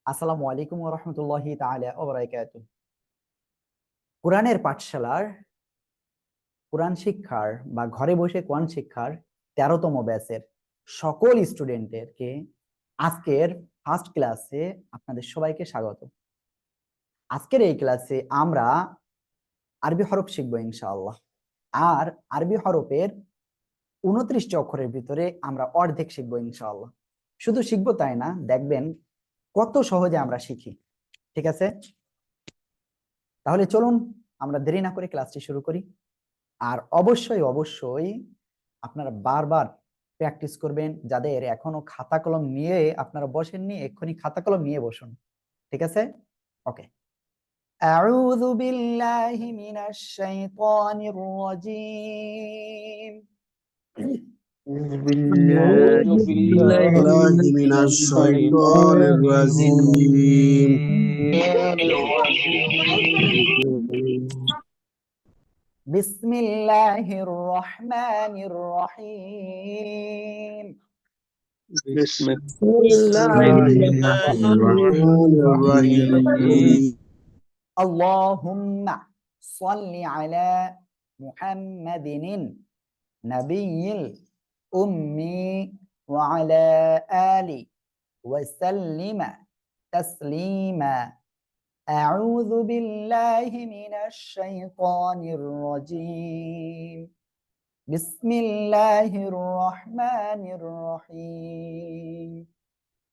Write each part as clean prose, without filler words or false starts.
আসসালামু আলাইকুম ওয়া রাহমাতুল্লাহি তাআলা ওয়া বারাকাতুহু। কোরআনের পাঠশালার কোরআন শিক্ষার বা ঘরে বসে কোরআন শিক্ষার 13তম ব্যাচের সকল স্টুডেন্টদেরকে আজকের ফার্স্ট ক্লাসে আপনাদের সবাইকে স্বাগত। আজকের এই ক্লাসে আমরা আরবি হরফ শিখবো ইনশাআল্লাহ। আর আরবি হরফের 29টি অক্ষরের ভিতরে আমরা অর্ধেক শিখবো ইনশাআল্লাহ। শুধু শিখবো তাই না, দেখবেন কত সহজে আমরা শিখি। ঠিক আছে, তাহলে চলুন আমরা দেরি না করে ক্লাসটি শুরু করি। আর অবশ্যই অবশ্যই আপনারা বারবার প্র্যাকটিস করবেন। যাদের এখনো খাতা কলম নিয়ে আপনারা বসেননি, এক্ষুনি খাতা কলম নিয়ে বসুন। ঠিক আছে, ওকে। আউযু বিল্লাহি মিনাশ শাইতানির রাজীম। أعوذ بالله من الشيطان الرجيم. বিসমিল্লাহির রহমানির রহিম। بسم الله الرحمن الرحيم. اللهم صل على محمد نبي الأمي وعلى آله وسلم تسليما. أعوذ بالله من الشيطان الرجيم. بسم الله الرحمن الرحيم.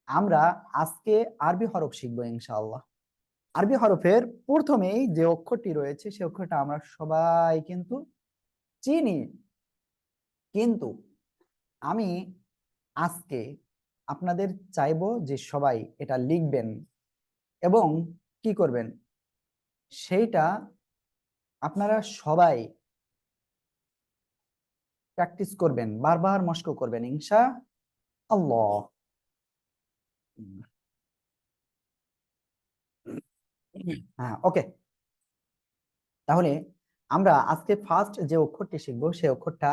আমরা আজকে আরবি হরফ শিখবো ইনশাআল্লাহ। আরবি হরফের প্রথমেই যে অক্ষরটি রয়েছে সে অক্ষরটা আমরা সবাই কিন্তু চিনি, কিন্তু আমি আজকে আপনাদের চাইবো যে সবাই এটা লিখবেন এবং কি করবেন সেইটা আপনারা সবাই প্র্যাকটিস করবেন, বারবার মস্ক করবেন ইনশাআল্লাহ। হ্যাঁ, ওকে। তাহলে আমরা আজকে ফার্স্ট যে অক্ষরটি শিখবো সে অক্ষরটা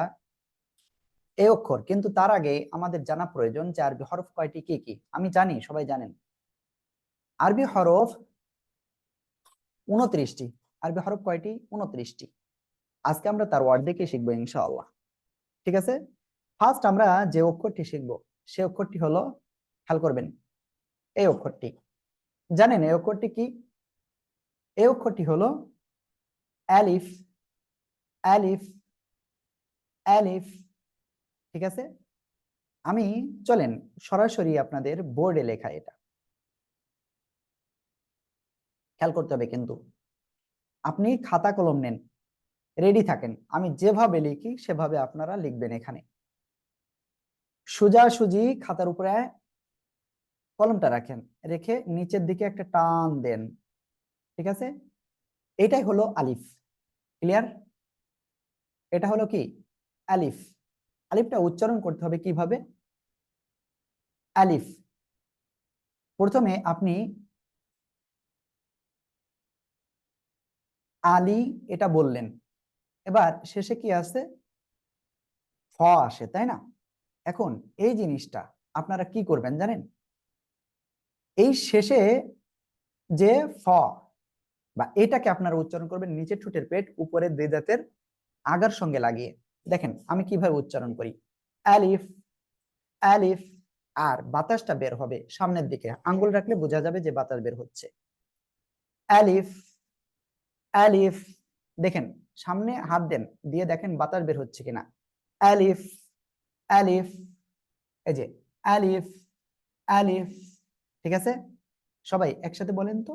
এই অক্ষর, কিন্তু তার আগে আমাদের জানা প্রয়োজন যে আরবি হরফ কয়টি, কি কি। আমি জানি সবাই জানেন আরবি হরফ 29টি। আরবি হরফ কয়টি? 29টি। আজকে আমরা তার অর্ধেকই শিখবো ইনশাআল্লাহ। ঠিক আছে, ফার্স্ট আমরা যে অক্ষরটি শিখবো সে অক্ষরটি হলো, খেয়াল করবেন, এই অক্ষরটি। জানেন এই অক্ষরটি কি? এই অক্ষরটি হলো আলিফ। আলিফ, আলিফ। ঠিক আছে, আমি চলেন সরাসরি আপনাদের বোর্ডে লেখা এটা খেয়াল করতে হবে, কিন্তু আপনি খাতা কলম নেন, রেডি থাকেন। আমি যেভাবে লিখি সেভাবে আপনারা লিখবেন। এখানে সোজাসুজি খাতার উপরে কলমটা রাখেন, রেখে নিচের দিকে একটা টান দেন। ঠিক আছে, এটাই হলো আলিফ। ক্লিয়ার? এটা হলো কি? আলিফ। আলিফটা উচ্চারণ করতে হবে কিভাবে? আলিফ। প্রথমে আপনি আলি এটা বললেন, এবার শেষে কি আছে? ফ আসে, তাই না? এখন এই জিনিসটা আপনারা কি করবেন জানেন? এই শেষে যে ফ বা এটাকে আপনারা উচ্চারণ করবেন নিচের ঠোঁটের পেট উপরের দুই দাঁতের আগার সঙ্গে লাগিয়ে। দেখেন আমি কিভাবে উচ্চারণ করি, আলিফ, আলিফ। আর বাতাসটা বের হবে সামনের দিকে, আঙ্গুল রাখলে বোঝা যাবে যে বাতাস বের হচ্ছে। আলিফ, আলিফ। দেখেন সামনে হাত দেন, দিয়ে দেখেন বাতাস বের হচ্ছে কিনা। আলিফ, আলিফ। এই যে আলিফ, আলিফ। ঠিক আছে, সবাই একসাথে বলেন তো।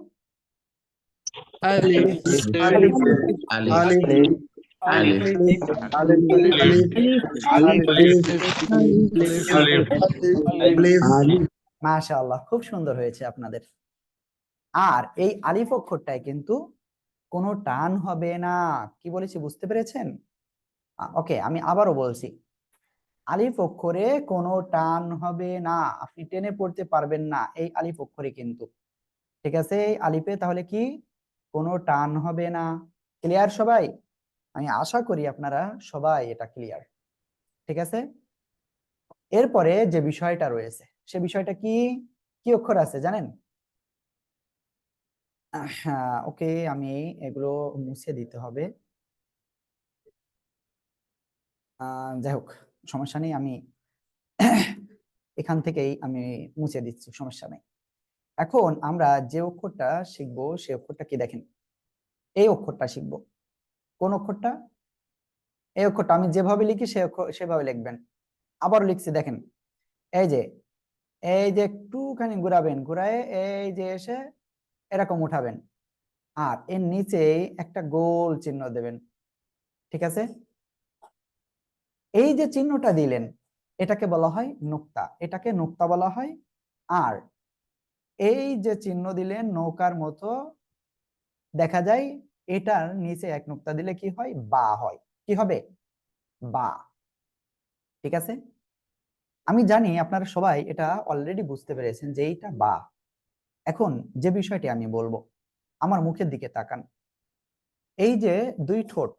ألف ألف ألف ألف ألف. মাশাআল্লাহ, খুব সুন্দর হয়েছে আপনাদের। আর এই আলিফ অক্ষরটায় কিন্তু কোনো টান হবে না। কি বলেছি বুঝতে পেরেছেন? ওকে, আমি আবারও বলছি, আলিফ অক্ষরে কোনো টান হবে না, আপনি টেনে পড়তে পারবেন না এই আলিফ অক্ষরে কিন্তু। ঠিক আছে, এই আলিফে তাহলে কি কোনো টান হবে না। ক্লিয়ার সবাই? আমি আশা করি আপনারা সবাই এটা ক্লিয়ার। ঠিক আছে, এরপরে যে বিষয়টা রয়েছে সে বিষয়টা কি? কি অক্ষর আছে জানেন? হ্যাঁ, ওকে, আমি এগুলো মুছে দিতে হবে। যাই হোক, সমস্যা নেই, আমি এখান থেকেই আমি মুছে দিচ্ছি, সমস্যা নেই। এখন আমরা যে অক্ষরটা শিখবো সে অক্ষরটা কি দেখেন, এই অক্ষরটা শিখবো। কোন অক্ষরটা? এই অক্ষরটা আমি যেভাবে লিখি সে সেভাবে লিখবেন। আবারও লিখছি, দেখেন, এই যে, এই যে একটুখানি ঘুরাবেন, ঘুরায় এই যে এসে এরকম উঠাবেন, আর এর নিচে একটা গোল চিহ্ন দেবেন। ঠিক আছে? এই যে চিহ্নটা দিলেন এটাকে বলা হয় নুক্তা, এটাকে নুক্তা বলা হয়। আর এই যে চিহ্ন দিলেন নৌকার মতো দেখা যায়, এটার নিচে এক নুক্তা দিলে কি হয়? বা হয়। কি হবে? বা। ঠিক আছে? আমি জানি আপনারা সবাই এটা অলরেডি বুঝতে পেরেছেন যে এইটা বা। এখন যে বিষয়টি আমি বলবো, আমার মুখের দিকে তাকান। এই যে দুই ঠোঁট,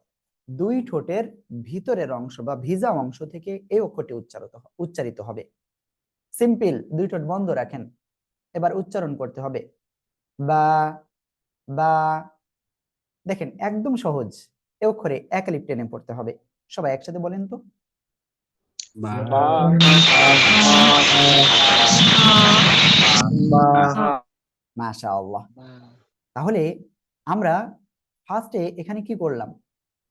দুই ঠোঁটের ভিতরের অংশ বা ভিজা অংশ থেকে এই অক্ষরটি উচ্চারিত হবে। সিম্পল, দুই ঠোঁট বন্ধ রাখেন, এবার উচ্চারণ করতে হবে বা। বা, দেখেন একদম সহজ। এ অক্ষরে এক আলিফ টেনে পড়তে হবে। সবাই একসাথে বলেন তো। মাশাআল্লাহ। তাহলে আমরা ফার্স্টে এখানে কি করলাম?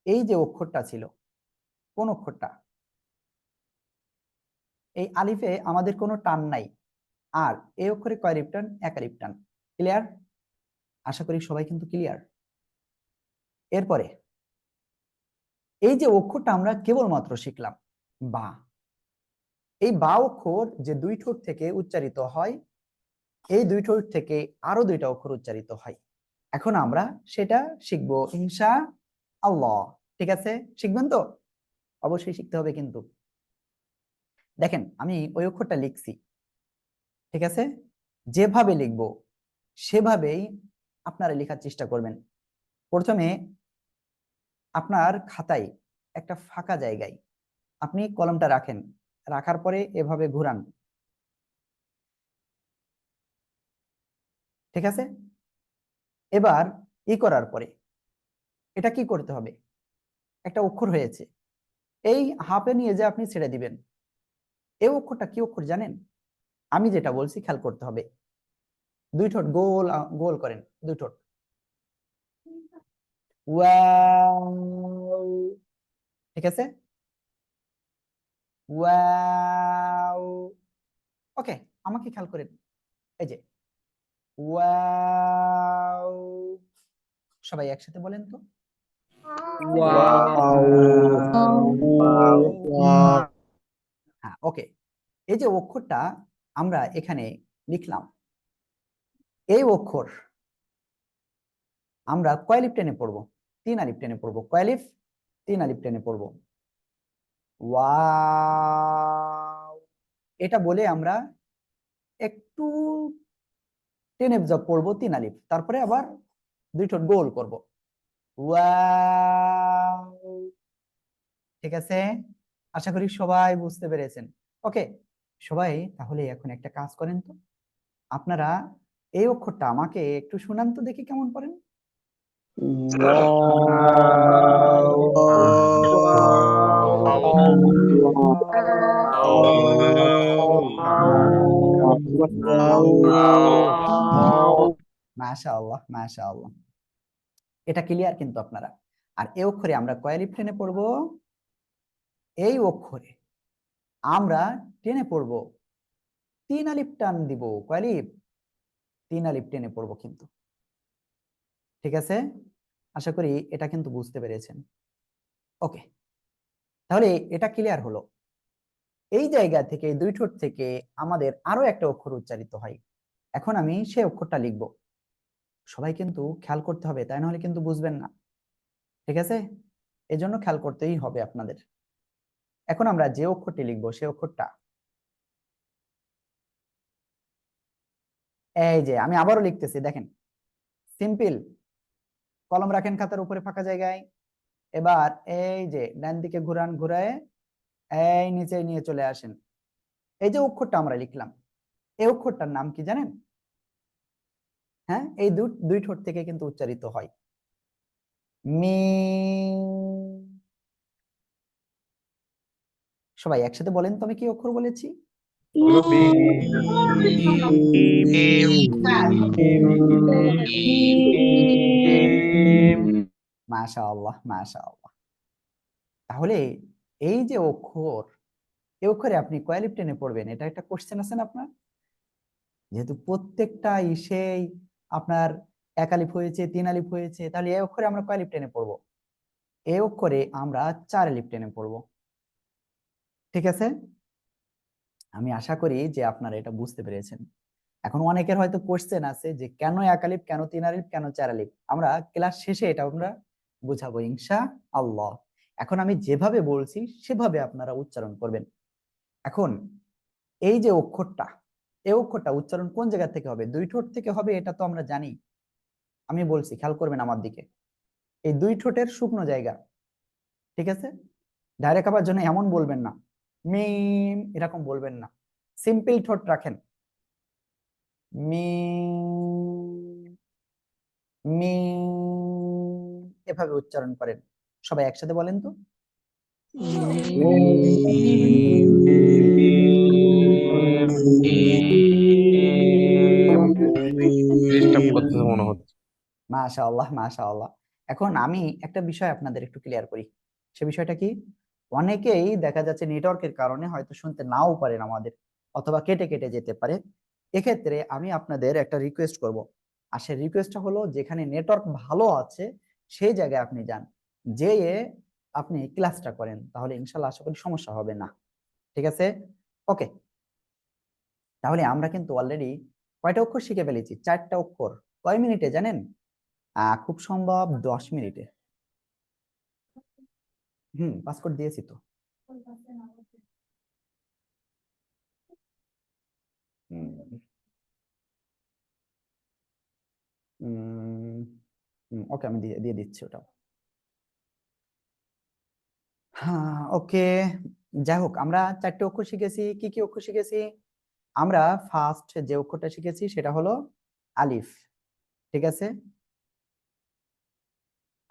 এই যে অক্ষরটা ছিল, কোন অক্ষরটা? এই আলিফে আমাদের কোনো টান নাই। আর এই অক্ষরে কয় আলিফ টান? এক আলিফ টান। ক্লিয়ার? আশা করি সবাই কিন্তু ক্লিয়ার। এরপরে এই যে অক্ষরটা আমরা কেবলমাত্র শিখলাম, বা। এই বা অক্ষর যে দুই ঠোঁট থেকে উচ্চারিত হয়, এই দুই ঠোঁট থেকে আরো দুইটা অক্ষর উচ্চারিত হয়। এখন আমরা সেটা শিখবো ইনশা আল্লাহ। ঠিক আছে? শিখবেন তো? অবশ্যই শিখতে হবে কিন্তু। দেখেন আমি ওই অক্ষরটা লিখছি। ঠিক আছে? যেভাবে লিখবো সেভাবেই আপনারা লেখার চেষ্টা করবেন। প্রথমে আপনার খাতায় একটা ফাঁকা জায়গায় আপনি কলমটা রাখেন, রাখার পরে এভাবে ঘুরান। ঠিক আছে? এবার করার পরে এটা কি করতে হবে? একটা অক্ষর হয়েছে, এই হাফে নিয়ে যে আপনি ছেড়ে দিবেন। এই অক্ষরটা কি অক্ষর জানেন? আমি যেটা বলছি খেয়াল করতে হবে। দুই ঠোঁট গোল গোল করেন, দুই ঠোঁট। ওয়াও। ঠিক আছে? ওয়াও। ওকে, আমাকে খেয়াল করেন। এই যে ওয়াও। সবাই একসাথে বলেন তো। হ্যাঁ, ওকে। এই যে অক্ষরটা আমরা এখানে লিখলাম, এই অক্ষর আমরা কয় আলিফ টেনে পড়বো? তিন আলিফ টেনে পড়বো। কয় আলিফ? তিন আলিফ টেনে পড়বো। ওয়াও। এটা বলে আমরা একটু টেনে পড়বো তিন আলিফ, তারপরে আবার দুই ঠোঁট গোল করব। ওয়াও। ঠিক আছে? আশা করি সবাই বুঝতে পেরেছেন। ওকে, সবাই তাহলে এখন একটা কাজ করেন তো, আপনারা এই অক্ষরটা আমাকে একটু শুনান তো দেখি কেমন পারেন। মাশাআল্লাহ, মাশাআল্লাহ। এটা ক্লিয়ার কিন্তু আপনারা। আর এই অক্ষরে আমরা কয় আলিফ টেনে পড়বো? এই অক্ষরে আমরা টেনে পড়বো তিন আলিফ টান দিব। কয় আলিফ? তিন আলিফ টেনে পড়বো কিন্তু। ঠিক আছে? আশা করি এটা কিন্তু বুঝতে পেরেছেন। ওকে, তাহলে এটা ক্লিয়ার হলো। এই জায়গা থেকে দুই ঠোঁট থেকে আমাদের আরো একটা অক্ষর উচ্চারিত হয়। এখন আমি সেই অক্ষরটা লিখব। সবাই কিন্তু খেয়াল করতে হবে, তাই নাহলে কিন্তু বুঝবেন না। ঠিক আছে? এজন্য খেয়াল করতেই হবে আপনাদের। এখন আমরা যে অক্ষরটি লিখবো সেই অক্ষরটা, এই যে আমি আবারও লিখতেছি, দেখেন সিম্পল। কলম রাখেন খাতার উপরে ফাঁকা জায়গায়। এবার এই যে ডান দিকে ঘুরান, ঘুরায় এই নিচে নিয়ে চলে আসেন। এই যে অক্ষরটা আমরা লিখলাম, এই অক্ষরটার নাম কি জানেন? হ্যাঁ, এই দুই ঠোঁট থেকে কিন্তু উচ্চারিত হয়। মিম। সবাই একসাথে বলেন তো আমি কি অক্ষর বলেছি? মাশাআল্লাহ, মাশাআল্লাহ। তাহলে এই যে অক্ষর, এই অক্ষরে আপনি কয় আলিফ টেনে পড়বেন, এটা একটা কোশ্চেন আছে না আপনার? যেহেতু প্রত্যেকটা ইসেই আপনার এক আলিফ হয়েছে, তিন আলিফ হয়েছে, তাহলে এই অক্ষরে আমরা কয় আলিফ টেনে পড়বো? এই অক্ষরে আমরা 4 আলিফ টেনে পড়বো। ঠিক আছে, আমি আশা করি যে আপনারা এটা বুঝতে পেরেছেন। এখন অনেকের হয়তো কোশ্চেন আছে যে কেন এক আলিফ, কেন তিন আলিফ, কেন 4 আলিফ। আমরা ক্লাস শেষে এটা আমরা বুঝাবো ইনশাআল্লাহ। এখন আমি যেভাবে বলছি সেভাবে আপনারা উচ্চারণ করবেন। এখন এই যে অক্ষরটা, এই অক্ষরটা উচ্চারণ কোন জায়গা থেকে হবে? দুই ঠোঁট থেকে হবে, এটা তো আমরা জানি। আমি বলছি, খেয়াল করবেন আমার দিকে। এই দুই ঠোঁটের শুকনো জায়গা, ঠিক আছে? ডাইরেক্ট আবার জন্য এমন বলবেন না, মিম এরকম বলবেন না, সিম্পল ঠোঁট রাখেন। মিম, মিম এভাবে উচ্চারণ করেন। সবাই একসাথে বলেন তো। ডিস্টার্ব করতেছে মনে হচ্ছে। মাশাআল্লাহ, মাশাআল্লাহ। এখন আমি একটা বিষয় আপনাদের একটু ক্লিয়ার করি। সে বিষয়টা কি? অনেকেই দেখা যাচ্ছে নেটওয়ার্কের কারণে হয়তো শুনতে নাও পারেন আমাদের, অথবা কেটে কেটে যেতে পারে। এক্ষেত্রে আমি আপনাদের একটা রিকোয়েস্ট করব। আর সেই রিকোয়েস্টটা হলো, যেখানে নেটওয়ার্ক ভালো আছে সেই জায়গায় আপনি যান, যেয়ে আপনি ক্লাসটা করেন, তাহলে ইনশাল্লাহ আশা করি সমস্যা হবে না। ঠিক আছে, ওকে। তাহলে আমরা কিন্তু অলরেডি কয়টা অক্ষর শিখে ফেলেছি? 4টা অক্ষর। কয় মিনিটে জানেন? খুব সম্ভব 10 মিনিটে। পাসকোড দিয়েছি তো। ওকে, আমি দিয়ে দিয়ে দিচ্ছি ওটা। হ্যাঁ, ওকে। যাই হোক, আমরা 4টে অক্ষর শিখেছি। কি কি অক্ষর শিখেছি? আমরা ফার্স্ট যে অক্ষরটা শিখেছি সেটা হলো আলিফ। ঠিক আছে,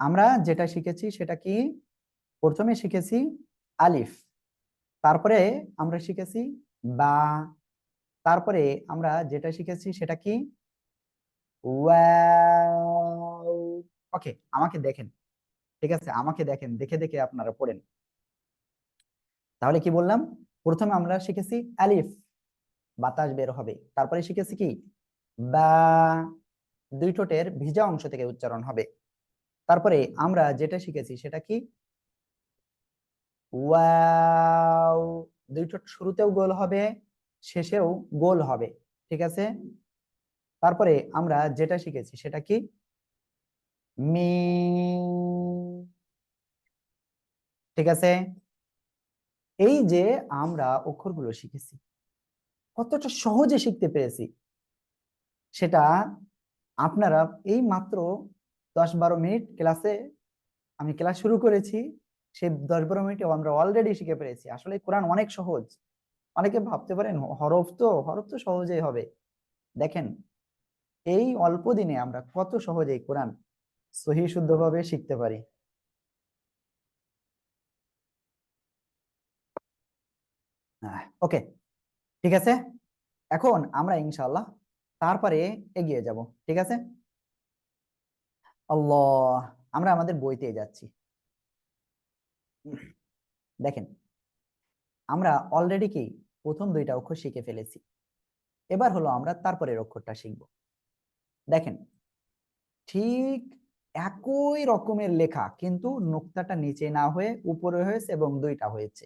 আমরা যেটা শিখেছি সেটা কি? প্রথমে শিখেছি আলিফ, তারপরে আমরা শিখেছি বা, তারপরে আমরা যেটা শিখেছি সেটা কি? ওয়াও। ওকে, আমাকে দেখেন। ঠিক আছে, আমাকে দেখেন, দেখে দেখে আপনারা পড়েন। তাহলে কি বললাম? প্রথমে আমরা শিখেছি আলিফ, বাতাস বের হবে। তারপরে শিখেছি কি? বা, দুই ঠোঁটের ভিজা অংশ থেকে উচ্চারণ হবে। তারপরে আমরা যেটা শিখেছি সেটা কি? ওয়াও, দুই ঠোঁট শুরুতেও গোল হবে, শেষেও গোল হবে। ঠিক আছে, তারপরে আমরা যেটা শিখেছি সেটা কি? মিম। ঠিক আছে, এই যে আমরা অক্ষরগুলো শিখেছি, কতটা সহজে শিখতে পেরেছি সেটা আপনারা এই মাত্র 10-12 মিনিট ক্লাসে, আমি ক্লাস শুরু করেছি, সেই 10-12 মিনিটে আমরা অলরেডি শিখে পেরেছি। আসলে কোরআন অনেক সহজ। অনেকে ভাবতে পারেন হরফ তো, হরফ তো সহজেই হবে। দেখেন, এই অল্প দিনে আমরা কত সহজেই কোরআন সহি শুদ্ধভাবে শিখতে পারি। ওকে, ঠিক আছে। এখন আমরা ইনশাআল্লাহ তারপরে এগিয়ে যাব। ঠিক আছে, আল্লাহ, আমরা আমাদের বইতে যাচ্ছি। দেখেন, আমরা অলরেডি কি প্রথম 2টা অক্ষর শিখে ফেলেছি। এবার হলো আমরা তারপরের অক্ষরটা শিখব। দেখেন, ঠিক একই রকমের লেখা, কিন্তু নোক্তাটা নিচে না হয়ে উপরে হয়েছে এবং 2টা হয়েছে।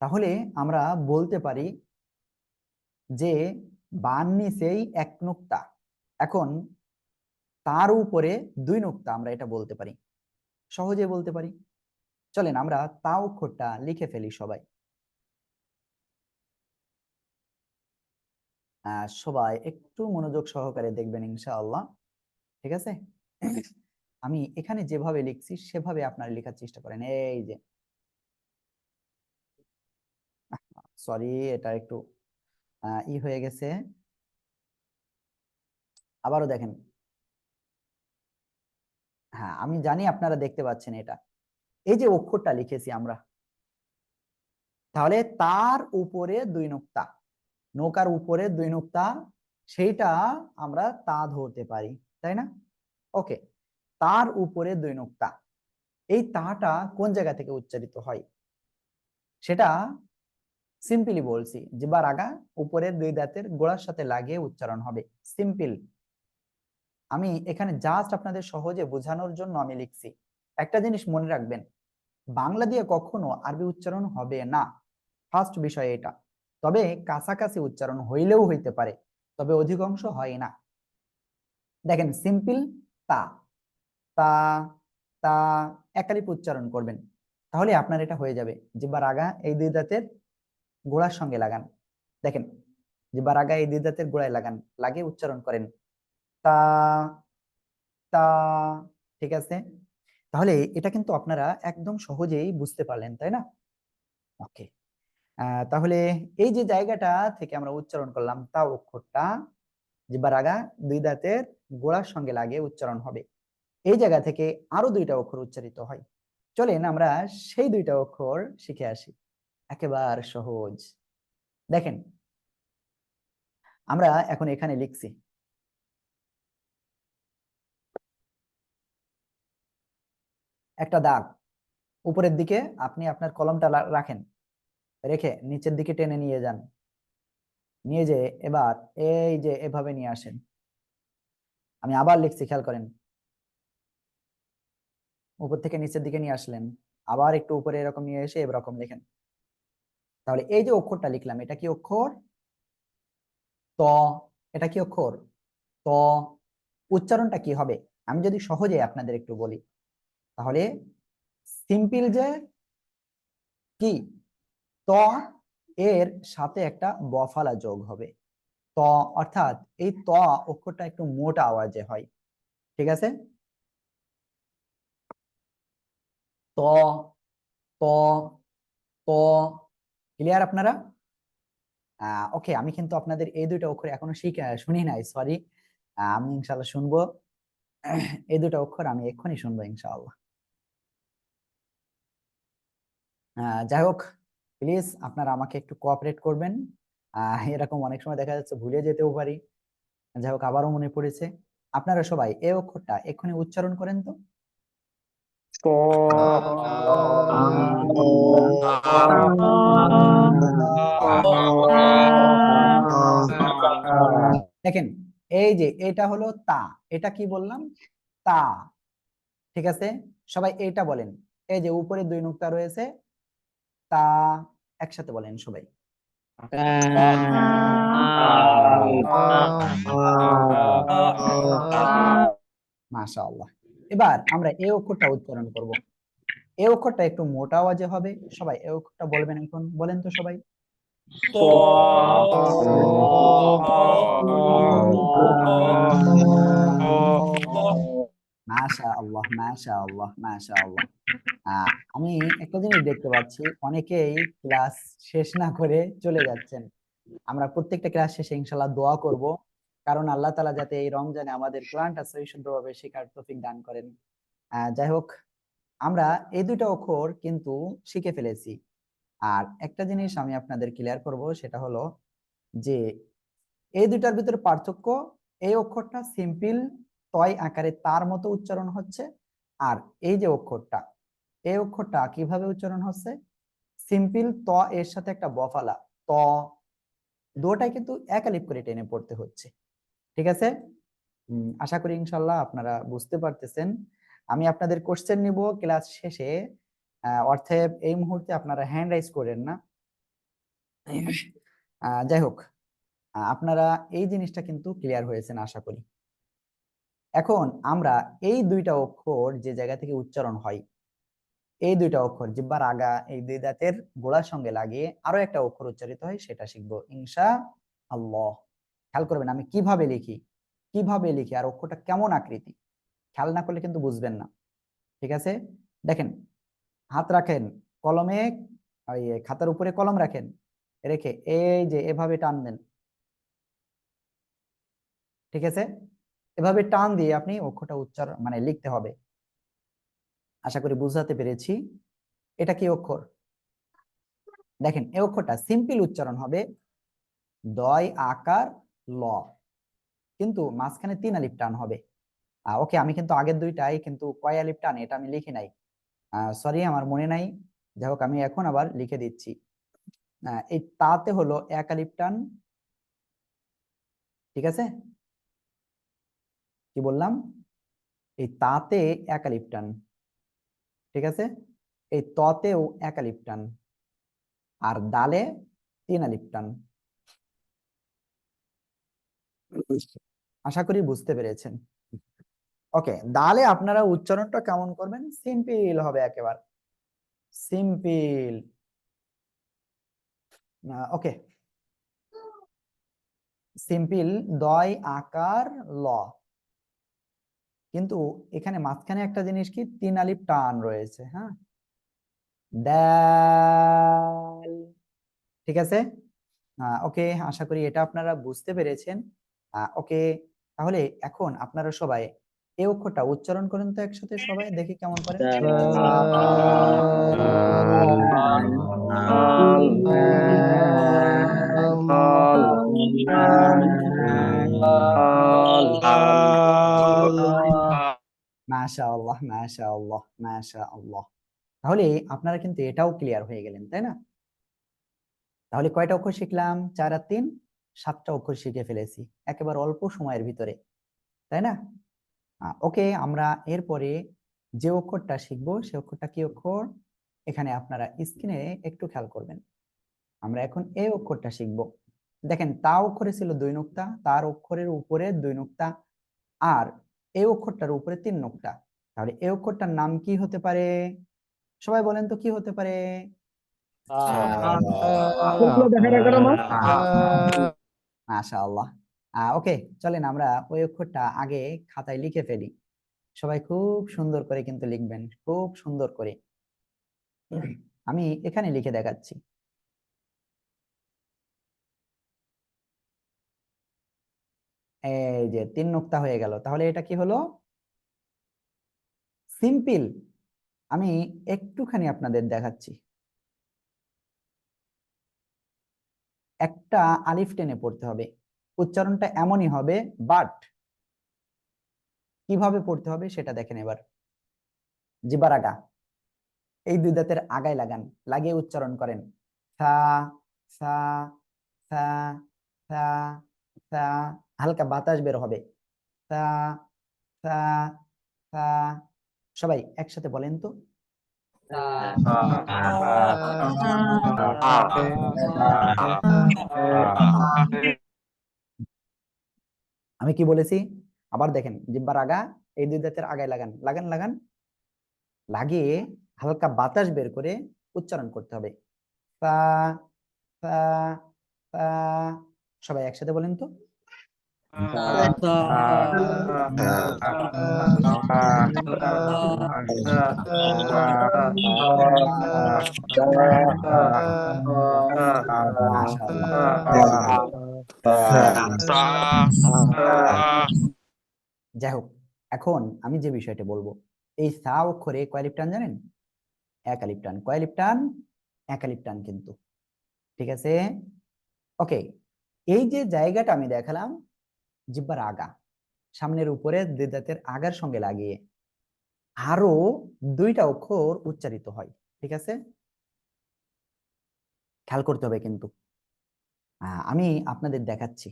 তাহলে আমরা বলতে পারি যে বান নিচেই 1 নোক্তা, এখন তার উপরে 2 নোক্তা, আমরা এটা বলতে পারি, সহজে বলতে পারি। চলেন আমরা তা অক্ষরটা লিখে ফেলি সবাই। সবাই একটু মনোযোগ সহকারে দেখবেন ইনশাআল্লাহ। ঠিক আছে, আমি এখানে যেভাবে লিখছি সেভাবে আপনারা লেখার চেষ্টা করেন। এই যে, সরি, এটা একটু ই হয়ে গেছে। আবারও দেখেন, হ্যাঁ আমি জানি আপনারা দেখতে পাচ্ছেন এটা, এই যে অক্ষরটা লিখেছি আমরা, তাহলে তার উপরে দুই নুক্তা, নৌকার উপরে দুই নুক্তা, সেইটা আমরা তা ধরতে পারি, তাই না? ওকে, তার উপরে দুই নুক্তা, এই তাটা কোন জায়গা থেকে উচ্চারিত হয় সেটা সিম্পলি বলছি, জিহ্বার আগা উপরের দুই দাঁতের গোড়ার সাথে লাগিয়ে উচ্চারণ হবে, সিম্পল। আমি এখানে জাস্ট আপনাদের সহজে বোঝানোর জন্য আমি লিখছি। একটা জিনিস মনে রাখবেন, বাংলা দিয়ে কখনো আরবি উচ্চারণ হবে না, ফার্স্ট বিষয় এটা। তবে কাছাকাছি উচ্চারণ হইলেও হইতে পারে, তবে অধিকাংশ হয় না। দেখেন সিম্পল তা, তা, তা, একালিপ উচ্চারণ করবেন, তাহলে আপনার এটা হয়ে যাবে। জিহ্বার আগা এই দুই দাঁতের গোড়ার সঙ্গে লাগান, দেখেন জিহ্বার আগা এই দুই দাঁতের গোড়ায় লাগান, লাগিয়ে উচ্চারণ করেন তা, তা, ঠিক আছে? তাহলে এটা কিন্তু আপনারা একদম সহজেই বুঝতে পারলেন, তাই না? ওকে, তাহলে এই যে জায়গাটা থেকে আমরা উচ্চারণ করলাম তা অক্ষরটা জিহ্বার আগা দুই দাঁতের গোড়ার সঙ্গে লাগিয়ে উচ্চারণ হবে, এই জায়গা থেকে আরো দুইটা অক্ষর উচ্চারিত হয়। চলেন আমরা সেই দুইটা অক্ষর শিখে আসি, একেবারে সহজ। দেখেন আমরা এখন এখানে লিখছি একটা দাগ, উপরের দিকে আপনি আপনার কলমটা রাখেন, রেখে নিচের দিকে টেনে নিয়ে যান, নিয়ে যে এবার এই যে এভাবে নিয়ে আসেন। আমি আবার লিখছি, খেয়াল করেন, উপর থেকে নিচের দিকে নিয়ে আসলেন, আবার একটু উপরে এরকম নিয়ে এসে এরকম লিখেন। তাহলে এই যে অক্ষরটা লিখলাম, এটা কি অক্ষর? ত। এটা কি অক্ষর? ত। উচ্চারণটা কি হবে আমি যদি সহজে আপনাদের একটু বলি, তাহলে সিম্পল যে কি, ত এর সাথে একটা বফালা যোগ হবে, ত, অর্থাৎ এই ত অক্ষরটা একটু মোটা আওয়াজে হয়, ঠিক আছে? ত, ত, ত, ক্লিয়ার আপনারা? ওকে, আমি কিন্তু আপনাদের এই দুইটা অক্ষর এখনো শুনি নাই, সরি। আমি ইনশাল্লাহ শুনবো। এই দুটো অক্ষর আমি এক্ষুনি শুনবো ইনশাআল্লাহ। যাই হোক, প্লিজ আপনারা আমাকে একটু কোঅপারেট করবেন, এরকম অনেক সময় দেখা যাচ্ছে ভুলে যেতেও পারি। যাই হোক, আবারও মনে পড়েছে, আপনারা সবাই এই অক্ষরটা এক্ষুনি উচ্চারণ করেন তো। দেখেন, এই যে এটা হলো তা, এটা কি বললাম? তা, ঠিক আছে? সবাই এইটা বলেন, এই যে উপরে দুই নুক্তা রয়েছে, তা, একসাথে বলেন সবাই। মাশাআল্লাহ। এবার আমরা এই অক্ষরটা উচ্চারণ করব, এই অক্ষরটা একটু মোটা আওয়াজে হবে, সবাই এই অক্ষরটা বলবেন, এখন বলেন তো সবাই। মাশাআল্লাহ, মাশাআল্লাহ, মাশাআল্লাহ। আমি একটা জিনিস দেখতে পাচ্ছি, অনেকেই ক্লাস শেষ না করে চলে যাচ্ছেন। আমরা প্রত্যেকটা ক্লাস শেষে ইনশাআল্লাহ দোয়া করব, কারণ আল্লাহ তাআলা যাতে এই রমজানে আমাদের কোরআনটা সহিষ্ণুভাবে শেখার তৌফিক দান করেন। যাই হোক, আমরা এই দুটো অক্ষর কিন্তু শিখে ফেলেছি। আর একটা জিনিস আমি আপনাদের ক্লিয়ার করব, সেটা হলো যে এই দুটার ভিতরে পার্থক্য, এই অক্ষরটা সিম্পল তয় আকারে তার মতো উচ্চারণ হচ্ছে, আর এই যে অক্ষরটা, এই অক্ষরটা কিভাবে উচ্চারণ হচ্ছে, সিম্পল ত এর সাথে একটা বফালা ত, দুটাই কিন্তু একালিপ করে টেনে পড়তে হচ্ছে, ঠিক আছে? আশা করি ইনশাল্লাহ আপনারা বুঝতে পারতেছেন। আমি আপনাদের কোশ্চেন নিব ক্লাস শেষে, অর্থাৎ এই মুহূর্তে আপনারা হ্যান্ড রাইজ করেন না। যাই হোক, আপনারা এই জিনিসটা কিন্তু ক্লিয়ার হয়েছেন আশা করি। এখন আমরা এই দুইটা অক্ষর যে জায়গা থেকে উচ্চারণ হয়, এই দুইটা অক্ষর জিহ্বার আগা এই দুই দাঁতের গোড়ার সঙ্গে লাগিয়ে আরো একটা অক্ষর উচ্চারিত হয়, সেটা শিখবো ইনশাআল্লাহ। খেয়াল করবেন আমি কিভাবে লিখি, কিভাবে লিখি আর অক্ষরটা কেমন আকৃতি, খেয়াল না করলে কিন্তু বুঝবেন না, ঠিক আছে? দেখেন, হাত রাখেন কলমে, ওই খাতার উপরে কলম রাখেন, রেখে এই যে এভাবে টানবেন, ঠিক আছে? এভাবে টান দিয়ে আপনি অক্ষরটা উচ্চারণ মানে লিখতে হবে। আশা করি বুঝাতে পেরেছি। এটা কি অক্ষর? দেখেন এই অক্ষরটা সিম্পল উচ্চারণ হবে দয় আকার ল, কিন্তু মাঝখানে 3 আলিফ টান হবে। ওকে, আমি কিন্তু আগের দুইটাই কিন্তু কয় আলিফ টান এটা আমি লিখি নাই, সরি আমার মনে নাই। যাই হোক আমি এখন আবার লিখে দিচ্ছি। এই তাতে হলো 1 আলিফ টান, ঠিক আছে? কি বললাম? এই তাতে 1 আলিফ টান, ঠিক আছে? এই ততেও 1 আলিফ টান, আর দালে 3 আলিফ টান। আশা করি বুঝতে পেরেছেন। ওকে, দালে আপনারা উচ্চারণটা কেমন করবেন? সিম্পল হবে একেবারে, সিম্পল। ওকে, সিম্পল দয় আকার ল, কিন্তু এখানে মাঝখানে একটা জিনিস কি 3 আলিফ টান রয়েছে, হ্যাঁ, ডাল, ঠিক আছে? ওকে, আশা করি এটা আপনারা বুঝতে পেরেছেন। ওকে, তাহলে এখন আপনারা সবাই এই অক্ষরটা উচ্চারণ করেন তো একসাথে, সবাই দেখি কেমন পারেন। মাশাআল্লাহ মাশাআল্লাহ মাশাআল্লাহ। তাহলে আপনারা কিন্তু এটাও ক্লিয়ার হয়ে গেলেন, তাই না? তাহলে কয়টা অক্ষর শিখলাম? 4 আর 3 7টা অক্ষর শিখে ফেলেছি একেবারে অল্প সময়ের ভিতরে, তাই না? ওকে, আমরা এরপরে যে অক্ষরটা শিখবো সে অক্ষরটা কি অক্ষর? এখানে আপনারা স্ক্রিনে একটু খেয়াল করবেন। আমরা এখন এই অক্ষরটা শিখবো। দেখেন তা অক্ষরে ছিল 2 নুক্তা, তার অক্ষরের উপরে 2 নুক্তা, আর এই অক্ষরটার উপরে 3 নুক্তা। তাহলে এই অক্ষরটার নাম কি হতে পারে? সবাই বলেন তো কি হতে পারে? মাশাআল্লাহ। ওকে, চলেন আমরা ওই অক্ষরটা আগে খাতায় লিখে ফেলি। সবাই খুব সুন্দর করে কিন্তু লিখবেন, খুব সুন্দর করে। আমি এখানে লিখে দেখাচ্ছি। এই যে 3 নুক্তা হয়ে গেল, তাহলে এটা কি হলো? সিম্পল। আমি একটুখানি আপনাদের দেখাচ্ছি। একটা আলিফ টেনে পড়তে হবে, উচ্চারণটা এমনই হবে, বাট কিভাবে পড়তে হবে সেটা দেখেন এবার। জিহ্বার আগা, এই 2 দাঁতের আগায় লাগান, লাগিয়ে উচ্চারণ করেন। সা সা সা সা সা, হালকা বাতাস বের হবে। সা সা সা, সবাই একসাথে বলেন তো। আমি কি বলেছি? আবার দেখেন, জিহ্বার আগা, এই 2 দাঁতের আগায় লাগান, লাগান লাগান, লাগিয়ে হালকা বাতাস বের করে উচ্চারণ করতে হবে। সা সা সা, সবাই একসাথে বলেন তো। মাশাআল্লাহ, যাই হোক, এখন আমি যে বিষয়টা বলবো, এই সা অক্ষরে কয় আলিফ টান জানেন? 1 আলিফ টান। কয় আলিফ টান? 1 আলিফ টান কিন্তু, ঠিক আছে? ওকে, এই যে জায়গাটা আমি দেখালাম, জিহ্বার আগা, সামনের উপরে 2 দাঁতের আগার সঙ্গে লাগিয়ে আরো 2টা অক্ষর উচ্চারিত হয়, ঠিক আছে? খেয়াল করতে হবে কিন্তু। আমি আপনাদের দেখাচ্ছি।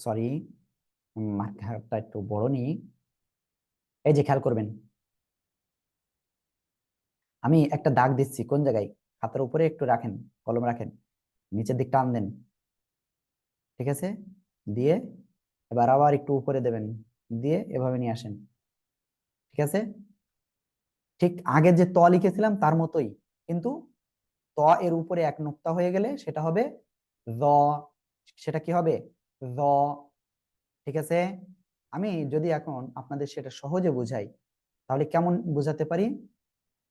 সরি, মার্কারটা একটু বড় নি। এই যে খেয়াল করবেন, আমি একটা দাগ দিচ্ছি কোন জায়গায়, খাতার উপরে একটু রাখেন, কলম রাখেন, নিচের দিক টান দেন, ঠিক আছে? দিয়ে এবার আবার একটু উপরে দেবেন, দিয়ে এভাবে নিয়ে আসেন, ঠিক আছে? ঠিক আগে যে ত লিখেছিলাম তার মতোই, কিন্তু ত এর উপরে 1 নুক্তা হয়ে গেলে সেটা হবে য। সেটা কি হবে? য, ঠিক আছে? আমি যদি এখন আপনাদের সেটা সহজে বুঝাই, তাহলে কেমন বোঝাতে পারি?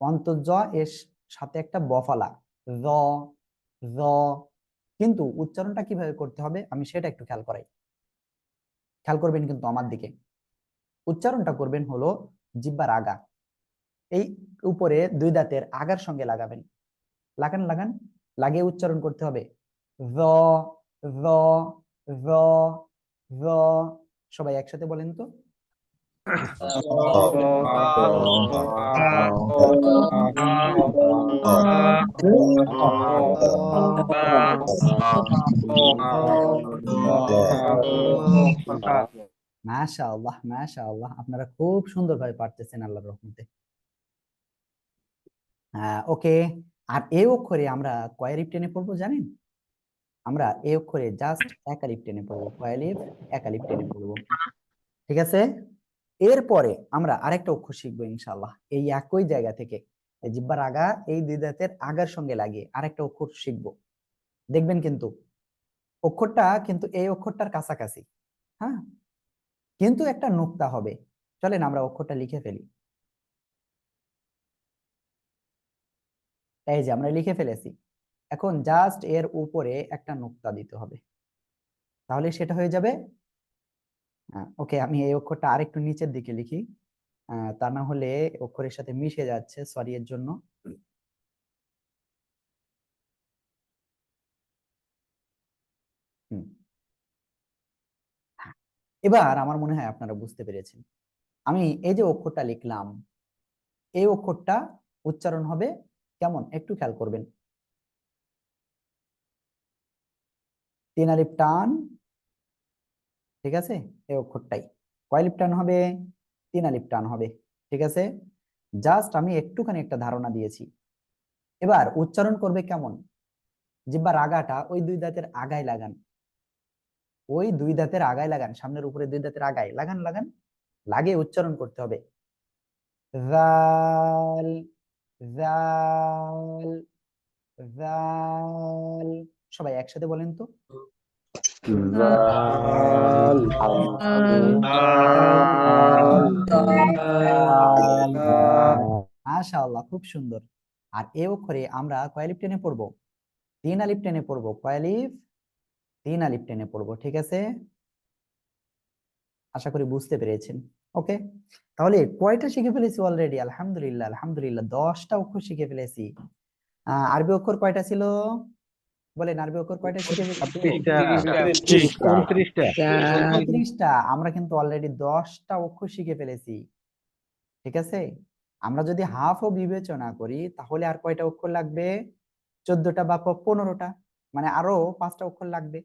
অন্তর্জ এর সাথে একটা বফালা র র, কিন্তু উচ্চারণটা কিভাবে করতে হবে আমি সেটা একটু খেয়াল করাই। খেয়াল করবেন কিন্তু আমার দিকে। উচ্চারণটা করবেন হলো জিহ্বার আগা, এই উপরে দুই দাঁতের আগার সঙ্গে লাগাবেন। লাগান লাগান, লাগিয়ে উচ্চারণ করতে হবে র র র র। সবাই একসাথে বলেন তো। মাশাআল্লাহ মাশাআল্লাহ, আপনারা খুব সুন্দরভাবে পারতেছেন আল্লাহর রহমতে। ওকে। আর এই অক্ষরে আমরা কয় আলিফ টেনে পড়বো জানেন? আমরা এই অক্ষরে জাস্ট এক আলিফ টেনে পড়বো, কয় আলিফ? এক আলিফ টেনে পড়বো, ঠিক আছে? এরপরে আমরা আরেকটা অক্ষর শিখবো ইনশাআল্লাহ, এই একই জায়গা থেকে এই জিহ্বার আগা, এই দুই দাঁতের আগার সঙ্গে লাগিয়ে আরেকটা অক্ষর শিখবো। দেখবেন কিন্তু অক্ষরটা কিন্তু এই অক্ষরটার কাছাকাছি, হ্যাঁ, কিন্তু একটা নুক্তা হবে। চলেন আমরা অক্ষরটা লিখে ফেলি। এই যে আমরা লিখে ফেলেছি, এখন জাস্ট এর উপরে একটা নুক্তা দিতে হবে, তাহলে সেটা হয়ে যাবে। ওকে, আমি এই অক্ষরটা আরেকটু নিচের দিকে লিখি, তা না হলে অক্ষরের সাথে মিশে যাচ্ছে, সরি এর জন্য। হুম, এবার আমার মনে হয় আপনারা বুঝতে পেরেছেন। আমি এই যে অক্ষরটা লিখলাম, এই অক্ষরটা উচ্চারণ হবে কেমন একটু খেয়াল করবেন। তিন আলিফ টান, ঠিক আছে? এই অক্ষরটাই কয় আলিফ টান হবে? তিন আলিফ টান হবে, ঠিক আছে? জাস্ট আমি একটুখানি একটা ধারণা দিয়েছি। এবার উচ্চারণ করবে কেমন? জিহ্বার আগাটা ওই দুই দাঁতের আগায় লাগান, ওই দুই দাঁতের আগায় লাগান, সামনের উপরে দুই দাঁতের আগায় লাগান লাগান, লাগিয়ে উচ্চারণ করতে হবে জাল জাল জাল। সবাই একসাথে বলেন তো। জাল মাশাআল্লাহ, খুব সুন্দর। আর এই অক্ষরে আমরা কয় আলিফ টেনে পড়বো? তিন আলিফ টেনে পড়বো। কয় আলিফ? তিন আলিফ টেনে পড়বো, ঠিক আছে? আশা করি বুঝতে পেরেছেন। ওকে, তাহলে কয়টা শিখে ফেলেছি অলরেডি? আলহামদুলিল্লাহ আলহামদুলিল্লাহ, 10টা অক্ষর শিখে ফেলেছি। আরবি অক্ষর কয়টা ছিল বলেন? আরবি অক্ষর কয়টা শিখে ফেলেছি? 29টা। 29টা। আমরা কিন্তু অলরেডি 10টা অক্ষর শিখে ফেলেছি, ঠিক আছে? আমরা যদি হাফও বিবেচনা করি তাহলে আর কয়টা অক্ষর লাগবে? 14টা বা 15টা, মানে আরো 5টা অক্ষর লাগবে।